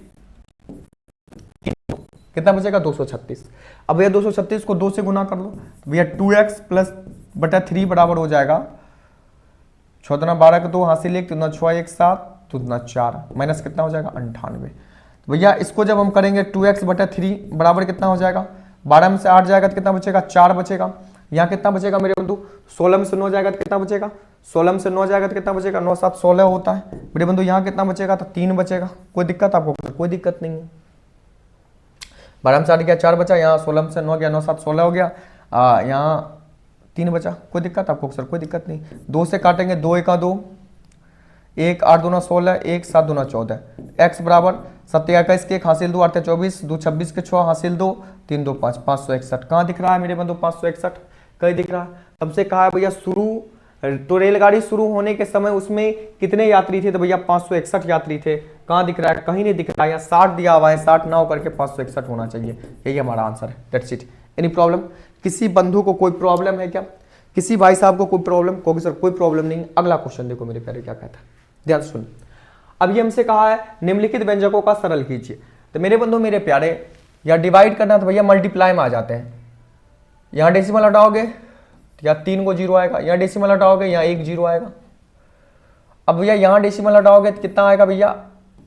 S1: कितना बचेगा? 236। अब भैया 236 को 2 से गुना कर लो, भैया 2x/3 बराबर हो जाएगा 6 दुना 12 का 2 हासिल 1 2 6 1 7 2 4 माइनस कितना हो जाएगा? 98। भैया इसको जब हम करेंगे 2x/3 बराबर कितना हो जाएगा? 12 में से 8 जाएगा तो कितना बचेगा? 4 बचेगा। यहाँ कितना बचेगा मेरे बंधु? 16 में से 9 जाएगा तो कितना बचेगा? 16 में से 9 जाएगा तो कितना बचेगा? 9 7 16 होता है मेरे बंधु। यहाँ कितना बचेगा? तो 3 बचेगा। कोई दिक्कत आपको? कोई दिक्कत नहीं है। 12 में से 8 गया 4 बचा, यहाँ 16 में से 9 गया 9 7 16 हो गया, यहाँ 3 बचा। कोई दिक्कत आपको सर? कोई दिक्कत नहीं। 2 से काटेंगे, 2 1 2 1 8 2 16 1 7 2 14। x बराबर 7 21 के 1 हासिल 2 8 24 2 26 के 6 हासिल 2 3 2 5 561। कहाँ दिख रहा है मेरे बंधु? 561 कहीं दिख रहा है? हमसे कहा है भैया शुरू, तो रेलगाड़ी शुरू होने के समय उसमें कितने यात्री थे? तो भैया 561 यात्री थे। कहाँ दिख रहा है? कहीं नहीं दिख रहा है। यहाँ 60 दिया हुआ है, 60 ना होकर के 561 होना चाहिए। यही हमारा आंसर है। That's it. Any problem? किसी बंधु को कोई प्रॉब्लम है क्या? किसी भाई साहब को कोई प्रॉब्लम? कोई सर कोई प्रॉब्लम नहीं। अगला क्वेश्चन देखो मेरे प्यारे क्या कहता है, ध्यान सुन। अब ये हमसे कहा है निम्नलिखित व्यंजकों का सरल कीजिए। तो मेरे बंधु मेरे प्यारे, या डिवाइड करना तो भैया मल्टीप्लाई में आ जाते हैं। यहाँ डेसिमल हटाओगे या 3 को 0 आएगा, यहाँ डेसिमल हटाओगे यहाँ 1 0 आएगा। अब भैया यहाँ डेसिमल हटाओगे तो कितना आएगा भैया?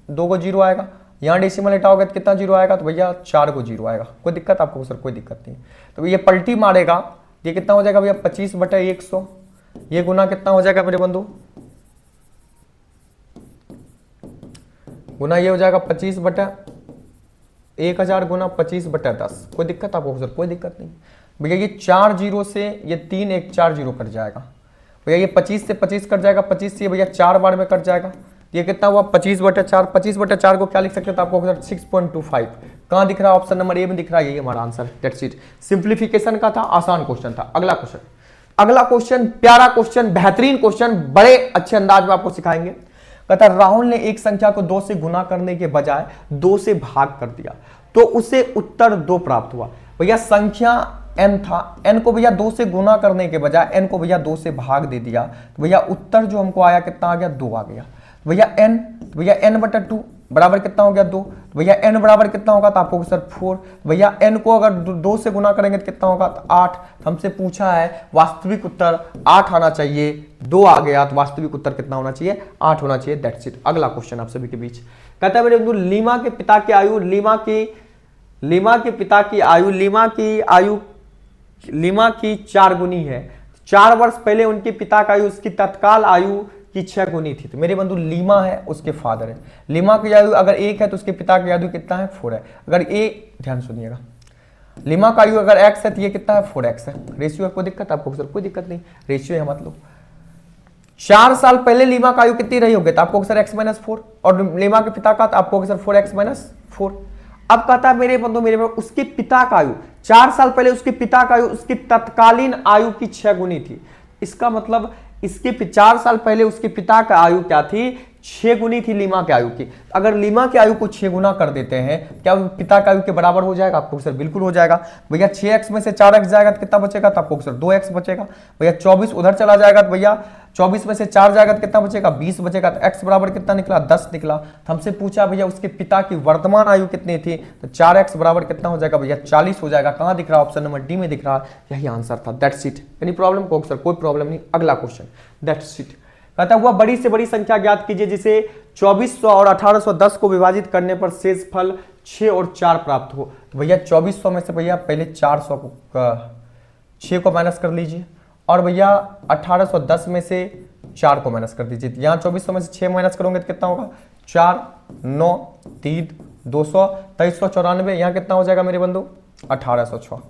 S1: 2 को 0 आएगा। यहाँ डेसिमल हटाओगे तो कितना 0 आएगा? तो भैया 4 को 0 आएगा। कोई दिक्कत आपको सर? कोई दिक्कत नहीं। तो ये पलटी मारेगा, ये कितना हो जाएगा भैया? 25/100। ये गुना कितना हो जाएगा मेरे बंधु? गुना ये हो जाएगा 25/1000 गुना 25/10। कोई दिक्कत आपको सर? कोई दिक्कत नहीं भैया। ये 4 0 से ये 3 1 4 0 कट जाएगा भैया। ये 25 से 25 कट जाएगा, 25 से भैया 4 बार में कट जाएगा। ये कितना हुआ? 25/4। 25/4 को क्या लिख सकते हो? आपको 6.25। कहाँ दिख रहा है? ऑप्शन नंबर ए में दिख रहा है। यही हमारा आंसर है। That's it. सिंप्लीफिकेशन का था, आसान क्वेश्चन था। अगला क्वेश्चन, अगला क्वेश्चन प्यारा क्वेश्चन, बेहतरीन क्वेश्चन, बड़े अच्छे अंदाज में आपको सिखाएंगे। कहता है राहुल ने एक संख्या को 2 से गुना करने के बजाय 2 से भाग कर दिया तो उसे उत्तर 2 प्राप्त हुआ। भैया संख्या n था, n को भैया 2 से गुना करने के बजाय n को भैया 2 से भाग दे दिया तो भैया उत्तर जो हमको आया कितना आ गया? 2 आ गया। तो भैया n, तो भैया n/2 बराबर कितना हो गया? 2। तो भैया n बराबर कितना होगा? तो आपको सर 4। भैया n को अगर 2 से गुना करेंगे तो कितना होगा? तो 8। हमसे पूछा है वास्तविक उत्तर 8 आना चाहिए, 2 आ गया तो वास्तविक उत्तर कितना होना चाहिए? 8 होना चाहिए। That's it. अगला क्वेश्चन आप सभी के बीच कहता है मेरे बंधु लीमा के पिता की आयु, लीमा के पिता की आयु, लीमा की 4 गुनी है। 4 वर्ष पहले उनके पिता का आयु उसकी तत्काल आयु की 6 गुनी थी। तो मेरे बंधु लीमा है, उसके फादर है। लीमा की आयु अगर 1 है तो उसके पिता की आयु कितना है? 4 है। अगर ध्यान सुनिएगा, लीमा का आयु अगर x है तो ये कितना है? 4x है। रेशियो है, कोई दिक्कत आपको सर? कोई दिक्कत नहीं, रेशियो है मतलब। 4 साल पहले लीमा का आयु कितनी रही होगी? तो आपको सर x - 4, और लीमा के पिता का तो आपको सर 4x - 4। अब कहता है मेरे बंधु मेरे उसके पिता का आयु 4 साल पहले उसके पिता का आयु उसकी तत्कालीन आयु की 6 गुनी थी। इसका मतलब इसके 4 साल पहले उसके पिता का आयु क्या थी? 6 गुनी थी लीमा के आयु की। अगर लीमा के आयु को 6 गुना कर देते हैं क्या पिता के आयु के बराबर हो जाएगा? आपको सर बिल्कुल हो जाएगा। भैया 6x में से 4x जाएगा तो कितना बचेगा? तो आपको सर 2x बचेगा। भैया 24 उधर चला जाएगा तो भैया 24 में से 4 जाएगा तो कितना बचेगा? 20 बचेगा। तो x बराबर कितना निकला? 10 निकला। तो हमसे पूछा भैया उसके पिता की वर्तमान आयु कितनी थी? तो 4x बराबर कितना हो जाएगा भैया? 40 हो जाएगा। कहां दिख रहा है? ऑप्शन नंबर डी में दिख रहा है। यही आंसर था। That's it. Any problem? को सर कोई प्रॉब्लम नहीं। अगला क्वेश्चन, दैट्स इट। कहता हुआ बड़ी से बड़ी संख्या ज्ञात कीजिए जिसे 2400 और 1810 को विभाजित करने पर शेष फल 6 और 4 प्राप्त हो। तो भैया 2400 में से भैया पहले 400 को 6 को माइनस कर लीजिए, और भैया 1810 में से 4 को माइनस कर दीजिए। यहाँ 2400 में से 6 माइनस करोगे तो कितना होगा? 4 9 3 200 2394। यहाँ कितना हो जाएगा मेरे बंधु? 1806।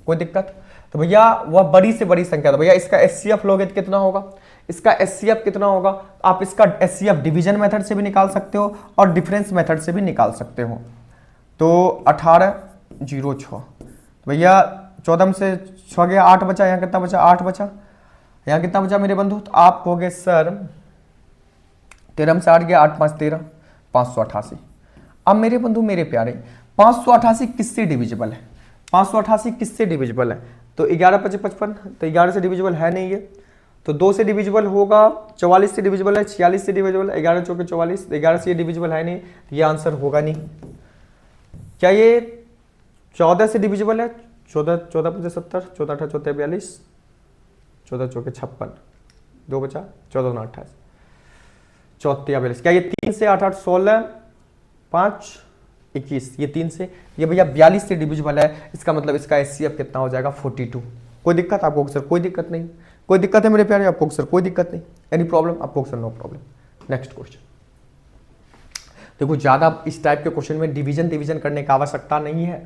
S1: कोई दिक्कत? तो भैया वह बड़ी से बड़ी संख्या था। भैया इसका एचसीएफ लोगे तो कितना होगा? इसका एचसीएफ कितना होगा? आप इसका एचसीएफ डिवीजन मेथड से भी निकाल सकते हो और डिफरेंस मेथड से भी निकाल सकते हो। तो 1806 भैया 14 में से 6 गया 8 बचा। यहाँ कितना बचा? 8 बचा। यहाँ कितना बचा मेरे बंधु? तो आप कहोगे सर 13 में से 8 गया 8 5 13 588। अब मेरे बंधु मेरे प्यारे 588 किससे डिविजिबल है? 588 किससे डिविजिबल है? तो 11 5 55, तो 11 से डिविजिबल है नहीं ये। तो 2 से डिविजिबल होगा, 44 से डिविजिबल है, 46 से डिविजिबल है, 11 चौके 44, 11 से ये डिविजिबल है नहीं, तो ये आंसर होगा नहीं। क्या ये 14 से डिविजिबल है? 14 14 5 70, 14 18 14 42, 14 चौके 56, 2 बचा, 14 9 28, 34 42। क्या ये 3 से 8 8 16 5 21, ये 3 से, ये भैया 42 से डिविजिबल है। इसका मतलब इसका एचसीएफ कितना हो जाएगा? 42। कोई दिक्कत आपको सर? कोई दिक्कत नहीं। कोई दिक्कत है मेरे प्यारे आपको सर? कोई दिक्कत नहीं। एनी प्रॉब्लम आपको sir? No problem. Next question देखो, ज्यादा इस टाइप के क्वेश्चन में डिवीजन करने की आवश्यकता नहीं है।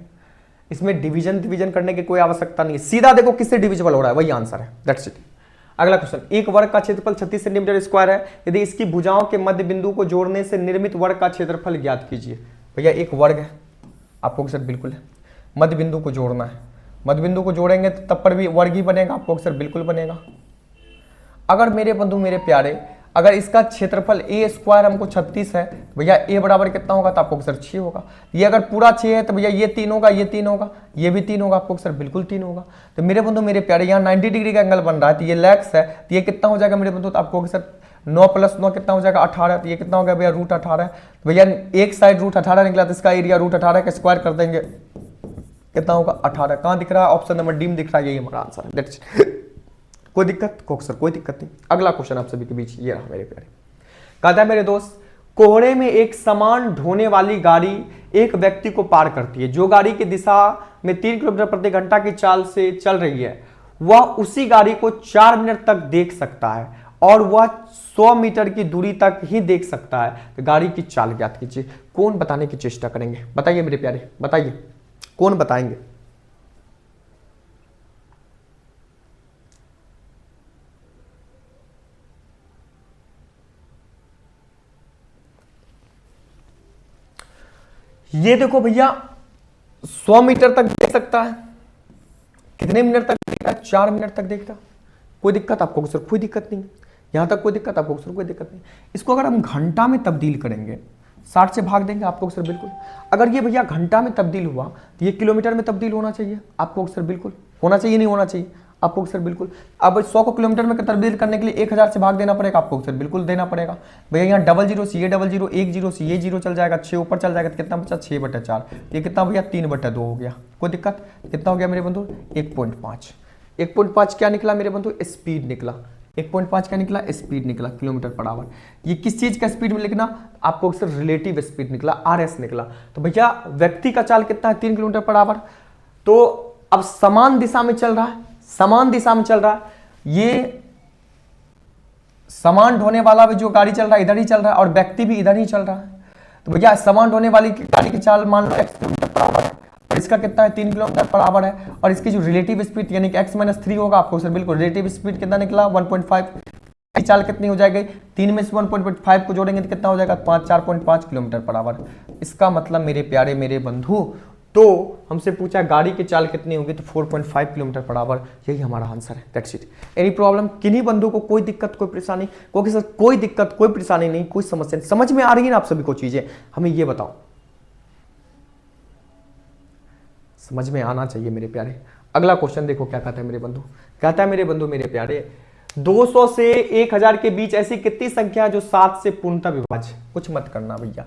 S1: इसमें डिवीजन करने की कोई आवश्यकता नहीं है। सीधा देखो किससे डिविजिबल हो रहा है, वही आंसर है। That's it. अगला क्वेश्चन, एक वर्ग का क्षेत्रफल 36 सेंटीमीटर स्क्वायर है। यदि इसकी भुजाओं के मध्य बिंदु को जोड़ने से निर्मित वर्ग का क्षेत्रफल ज्ञात कीजिए। भैया एक वर्ग है, आपको सर बिल्कुल है, मध्य बिंदु को जोड़ना है। मध्य बिंदु को जोड़ेंगे तो तब पर भी वर्ग ही बनेगा आपको अक्सर बिल्कुल बनेगा। अगर मेरे बंधु मेरे प्यारे अगर इसका क्षेत्रफल ए स्क्वायर हमको 36 है तो भैया ए बराबर कितना होगा तो आपको अक्सर 6 होगा। ये अगर पूरा 6 है तो भैया ये 3 होगा, ये 3 होगा, ये भी 3 होगा, आपको अक्सर बिल्कुल 3 होगा। तो मेरे बंधु मेरे प्यारे यहाँ 90 डिग्री का एंगल बन रहा है तो ये लैक्स है तो ये कितना हो जाएगा मेरे बंधु तो आपको अक्सर 9 + 9 कितना हो जाएगा 18। तो ये कितना हो गया भैया √18। तो भैया एक साइड √18 निकला तो इसका एरिया √18 का स्क्वायर कर देंगे कितना होगा 18। कहाँ दिख रहा है ऑप्शन नंबर डी में दिख रहा है, यही हमारा आंसर है। कोई दिक्कत सर कोई दिक्कत नहीं। अगला क्वेश्चन आप सभी के बीच ये रहा मेरे प्यारे। कहता है मेरे दोस्त कोहरे में एक सामान ढोने वाली गाड़ी एक व्यक्ति को पार करती है। जो गाड़ी की दिशा में 3 किलोमीटर प्रति घंटा की चाल से चल रही है वह उसी गाड़ी को 4 मिनट तक देख सकता है और वह 100 मीटर की दूरी तक ही देख सकता है। तो गाड़ी की चाल ज्ञात कीजिए। कौन बताने की चेष्टा करेंगे बताइए मेरे प्यारे, बताइए कौन बताएंगे। ये देखो भैया 100 मीटर तक देख सकता है। कितने मिनट तक देखता है 4 मिनट तक देखता। कोई दिक्कत आपको सर कोई दिक्कत नहीं। यहां तक कोई दिक्कत आपको सर कोई दिक्कत नहीं। इसको अगर हम घंटा में तब्दील करेंगे 60 से भाग देंगे आपको सर बिल्कुल। अगर ये भैया घंटा में तब्दील हुआ तो ये किलोमीटर में तब्दील होना चाहिए आपको सर बिल्कुल। होना चाहिए नहीं होना चाहिए आपको सर बिल्कुल। अब 100 को किलोमीटर में तब्दील करने के लिए 1000 से भाग देना पड़ेगा आपको सर बिल्कुल देना पड़ेगा। भैया यहाँ 00 से ये 00 1 0 से ये 0 चल जाएगा 6 ऊपर चल जाएगा तो कितना बचा 6/4। ये कितना भैया 3/2 हो गया। कोई दिक्कत कितना हो गया मेरे बंधु 1.5। 1.5 क्या निकला मेरे बंधु स्पीड निकला। 1.5 क्या निकला स्पीड निकला किलोमीटर पर आवर। ये किस चीज का स्पीड में लिखना आपको अक्सर रिलेटिव स्पीड निकला RS निकला। तो भैया व्यक्ति का चाल कितना है 3 किलोमीटर पर आवर। तो अब समान दिशा में चल रहा है, समान दिशा में चल रहा है। ये समान ढोने वाला भी जो गाड़ी चल रहा है इधर ही चल रहा है और व्यक्ति भी इधर ही चल रहा है। तो भैया समान ढोने वाली गाड़ी की चाल मान लो x किलोमीटर पर आवर है और इसका कितना है 3 किलोमीटर पर आवर है और इसकी जो रिलेटिव स्पीड यानी कि x-3 होगा आपको सर बिल्कुल। रिलेटिव स्पीड कितना निकला 1.5। चाल कितनी हो जाएगी 3 में से 1.5 को जोड़ेंगे तो कितना हो जाएगा 4.5 किलोमीटर पर आवर। इसका मतलब मेरे प्यारे मेरे बंधु तो हमसे पूछा गाड़ी की चाल कितनी होगी तो 4.5 किलोमीटर पर आवर। यही हमारा आंसर है। That's it. एनी प्रॉब्लम किन्हीं बंधु को कोई दिक्कत कोई परेशानी क्योंकि सर कोई दिक्कत कोई परेशानी नहीं कोई समस्या नहीं। समझ में आ रही है ना आप सभी को चीजें। हमें ये बताओ समझ में आना चाहिए मेरे प्यारे। अगला क्वेश्चन देखो क्या कहता है मेरे बंधु। कहता है मेरे बंधु मेरे प्यारे 200 से 1000 के बीच ऐसी कितनी संख्या है जो 7 से पूर्णतः विभाज्य। कुछ मत करना भैया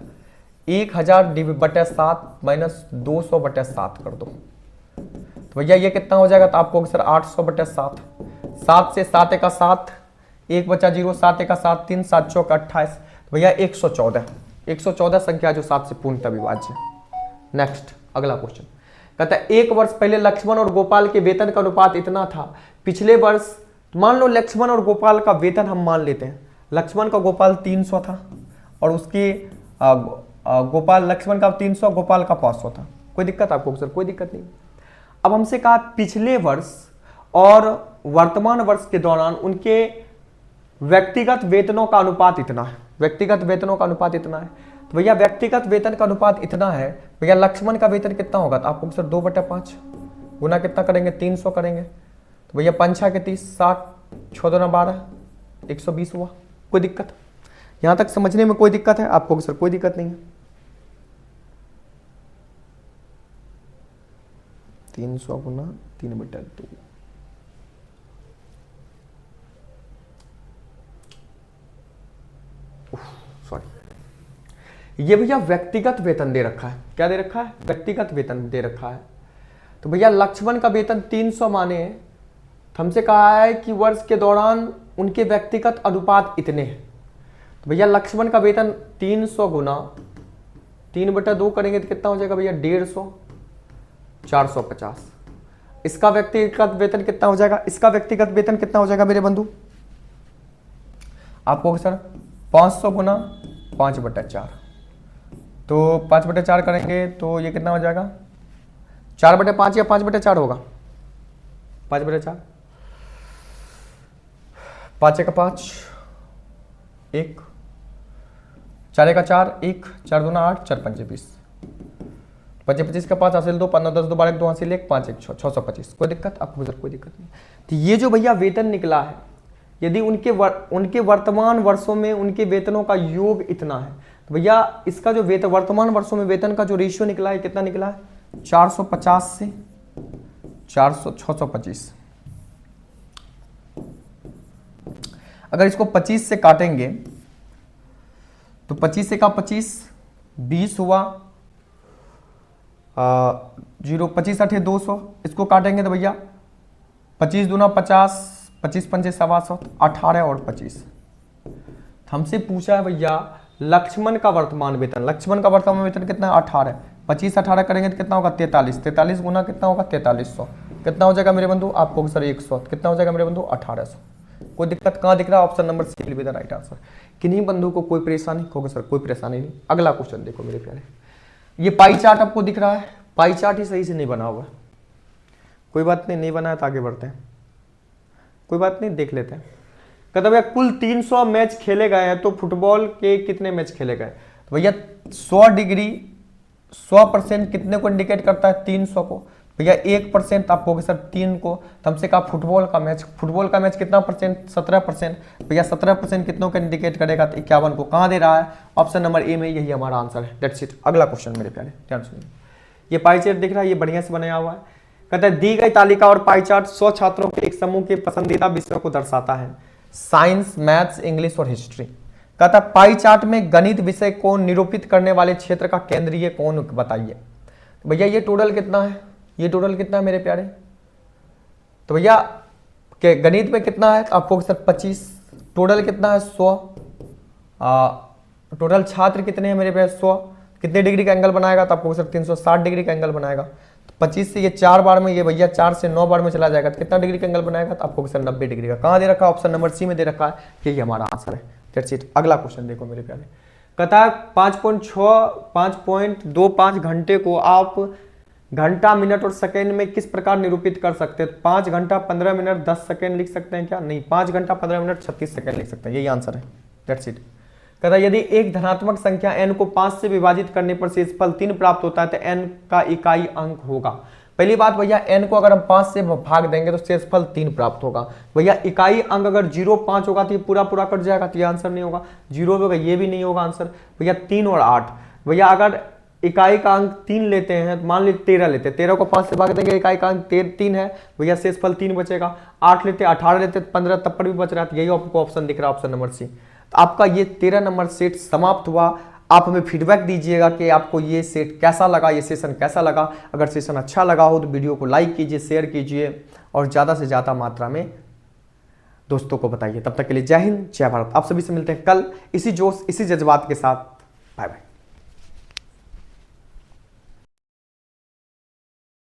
S1: 1000/7 माइनस 200/7 कर दो तो भैया ये कितना हो जाएगा तो आपको अक्सर 800/7। 7 से 7 का 7 1 बचा 0 7 का 7 3 7 चौक 28 तो भैया 114 संख्या जो 7 से पूर्णतः विभाज्य। नेक्स्ट अगला क्वेश्चन कहता है 1 वर्ष पहले लक्ष्मण और गोपाल के वेतन का अनुपात इतना था। पिछले वर्ष मान लो लक्ष्मण और गोपाल का वेतन हम मान लेते हैं। लक्ष्मण का गोपाल 300 था और उसके गोपाल लक्ष्मण का 300 गोपाल का 500 था। कोई दिक्कत आपको सर कोई दिक्कत नहीं। अब हमसे कहा पिछले वर्ष और वर्तमान वर्ष के दौरान उनके व्यक्तिगत वेतनों का अनुपात इतना है। व्यक्तिगत वेतनों का अनुपात इतना है तो भैया व्यक्तिगत वेतन का अनुपात इतना है। भैया लक्ष्मण का वेतन कितना होगा तो आपको सर 2/5 गुना कितना करेंगे 300 करेंगे तो भैया 5 के 30 60 6 2 12 120 हुआ। कोई दिक्कत यहां तक समझने में कोई दिक्कत है आपको सर कोई दिक्कत नहीं है। 300 गुना 3/2 सॉरी ये भैया व्यक्तिगत वेतन दे रखा है। क्या दे रखा है व्यक्तिगत वेतन दे रखा है। तो भैया लक्ष्मण का वेतन 300 माने तो हमसे कहा है कि वर्ष के दौरान उनके व्यक्तिगत अनुपात इतने हैं। तो भैया लक्ष्मण का वेतन 300 गुना 3/2 करेंगे तो कितना हो जाएगा भैया 150 450। इसका व्यक्तिगत वेतन कितना हो जाएगा इसका व्यक्तिगत वेतन कितना हो जाएगा मेरे बंधु आपको सर 500 गुना 5/4 तो 5/4 करेंगे तो ये कितना हो जाएगा 4/5 या 5/4 होगा 5/4 5 का 5 1 4 का 4 1 4 दूना 8 4 5 20 25 25 का 5 हासिल 2, 15 10 2 12 2 हासिल 1, 5 1 6, 625। कोई दिक्कत आपको सर? कोई दिक्कत नहीं। तो ये जो भैया वेतन निकला है, यदि उनके वर्तमान वर्षों में उनके वेतनों का योग इतना है, तो भैया इसका जो वर्तमान वर्षों में वेतन का जो रेशियो निकला है कितना निकला है? 450 से 625। अगर इसको 25 से काटेंगे तो 25 से का 25 20 हुआ, 25 8 200। इसको काटेंगे तो भैया 25 दूना 50, 25 पंचे 125, 18 और 25। हमसे पूछा है भैया लक्ष्मण का वर्तमान वेतन। लक्ष्मण का वर्तमान वेतन कितना है? 18। 25 18 करेंगे तो कितना होगा? 43। 43 गुना कितना होगा? 4300। कितना हो जाएगा मेरे बंधु? आपको सर 100। कितना हो जाएगा मेरे बंधु? 1800। कोई दिक्कत कहाँ दिख रहा है? Option number C will be the right answer. किन्हीं बंधु को कोई परेशानी? होगा सर कोई परेशानी नहीं। अगला क्वेश्चन देखो मेरे प्यारे, ये पाई चार्ट आपको दिख रहा है, पाई चार्ट ही सही से नहीं बना हुआ। कोई बात नहीं, नहीं बना है तो आगे बढ़ते हैं, कोई बात नहीं, देख लेते हैं। कहता भैया कुल 300 मैच खेले गए हैं तो फुटबॉल के कितने मैच खेले गए? तो भैया 100 डिग्री 100% कितने को इंडिकेट करता है? 300 को। भैया 1% आप कहोगे सर 3 को, तो हमसे कहा फुटबॉल का मैच कितना परसेंट? 17%। भैया 17% कितनों का इंडिकेट करेगा? तो 51 को। कहाँ दे रहा है? ऑप्शन नंबर ए में, यही हमारा आंसर है। That's it. अगला क्वेश्चन मेरे प्यारे ध्यान सुनिए, ये पाई चार्ट दिख रहा है, ये बढ़िया से बनाया हुआ है। कहता है दी गई तालिका और पाई चार्ट 100 छात्रों के एक समूह के पसंदीदा विषयों को दर्शाता है, साइंस, मैथ्स, इंग्लिश और हिस्ट्री। कहता है पाई चार्ट में गणित विषय को निरूपित करने वाले क्षेत्र का केंद्रीय कोण बताइए। तो भैया ये टोटल कितना है? ये टोटल कितना है मेरे प्यारे? तो भैया गणित में कितना है? आपको सर 25। टोटल कितना है? 100। टोटल छात्र कितने हैं मेरे प्यारे? 100। कितने डिग्री का एंगल बनाएगा? तो आपको सर 360 डिग्री का एंगल बनाएगा। 25 से ये 4 बार में, ये भैया 4 से 9 बार में चला जाएगा, तो कितना डिग्री का एंगल बनाएगा? तो आपको सर 90 डिग्री का। कहाँ दे रखा है? ऑप्शन नंबर सी में दे रखा है, यही हमारा आंसर है। That's it. अगला क्वेश्चन देखो मेरे प्यारे, कहता है 5.25 घंटे को आप घंटा, मिनट और सेकेंड में किस प्रकार निरूपित कर सकते हैं? 5 घंटा 15 मिनट 10 सेकेंड लिख सकते हैं क्या? नहीं, 5 घंटा 15 मिनट 36 सेकेंड लिख सकते हैं, यही आंसर है। That's it. कहता है यदि एक धनात्मक संख्या n को 5 से विभाजित करने पर शेषफल 3 प्राप्त होता है तो n का इकाई अंक होगा। पहली बात भैया n को अगर हम 5 से भाग देंगे तो शेषफल 3 प्राप्त होगा। भैया इकाई अंक अगर 0.5 होगा तो ये पूरा पूरा कट जाएगा, तो ये आंसर नहीं होगा। 0 होगा, ये भी नहीं होगा आंसर। भैया 3 और 8, भैया अगर इकाई का अंक 3 लेते हैं, मान लीजिए 13 लेते हैं, 13 को 5 से भाग देंगे, इकाई का अंक 3 है, भैया शेषफल 3 बचेगा। 8 लेते, 18 लेते, 15 तब पर भी बच रहा है, यही आपको ऑप्शन दिख रहा है, ऑप्शन नंबर सी। तो आपका ये 13 नंबर सेट समाप्त हुआ। आप हमें फीडबैक दीजिएगा कि आपको ये सेट कैसा लगा, ये सेशन कैसा लगा। अगर सेशन अच्छा लगा हो तो वीडियो को लाइक कीजिए, शेयर कीजिए और ज़्यादा से ज़्यादा मात्रा में दोस्तों को बताइए। तब तक के लिए जय हिंद, जय भारत। आप सभी से मिलते हैं कल इसी जोश, इसी जज्बात के साथ। Bye bye.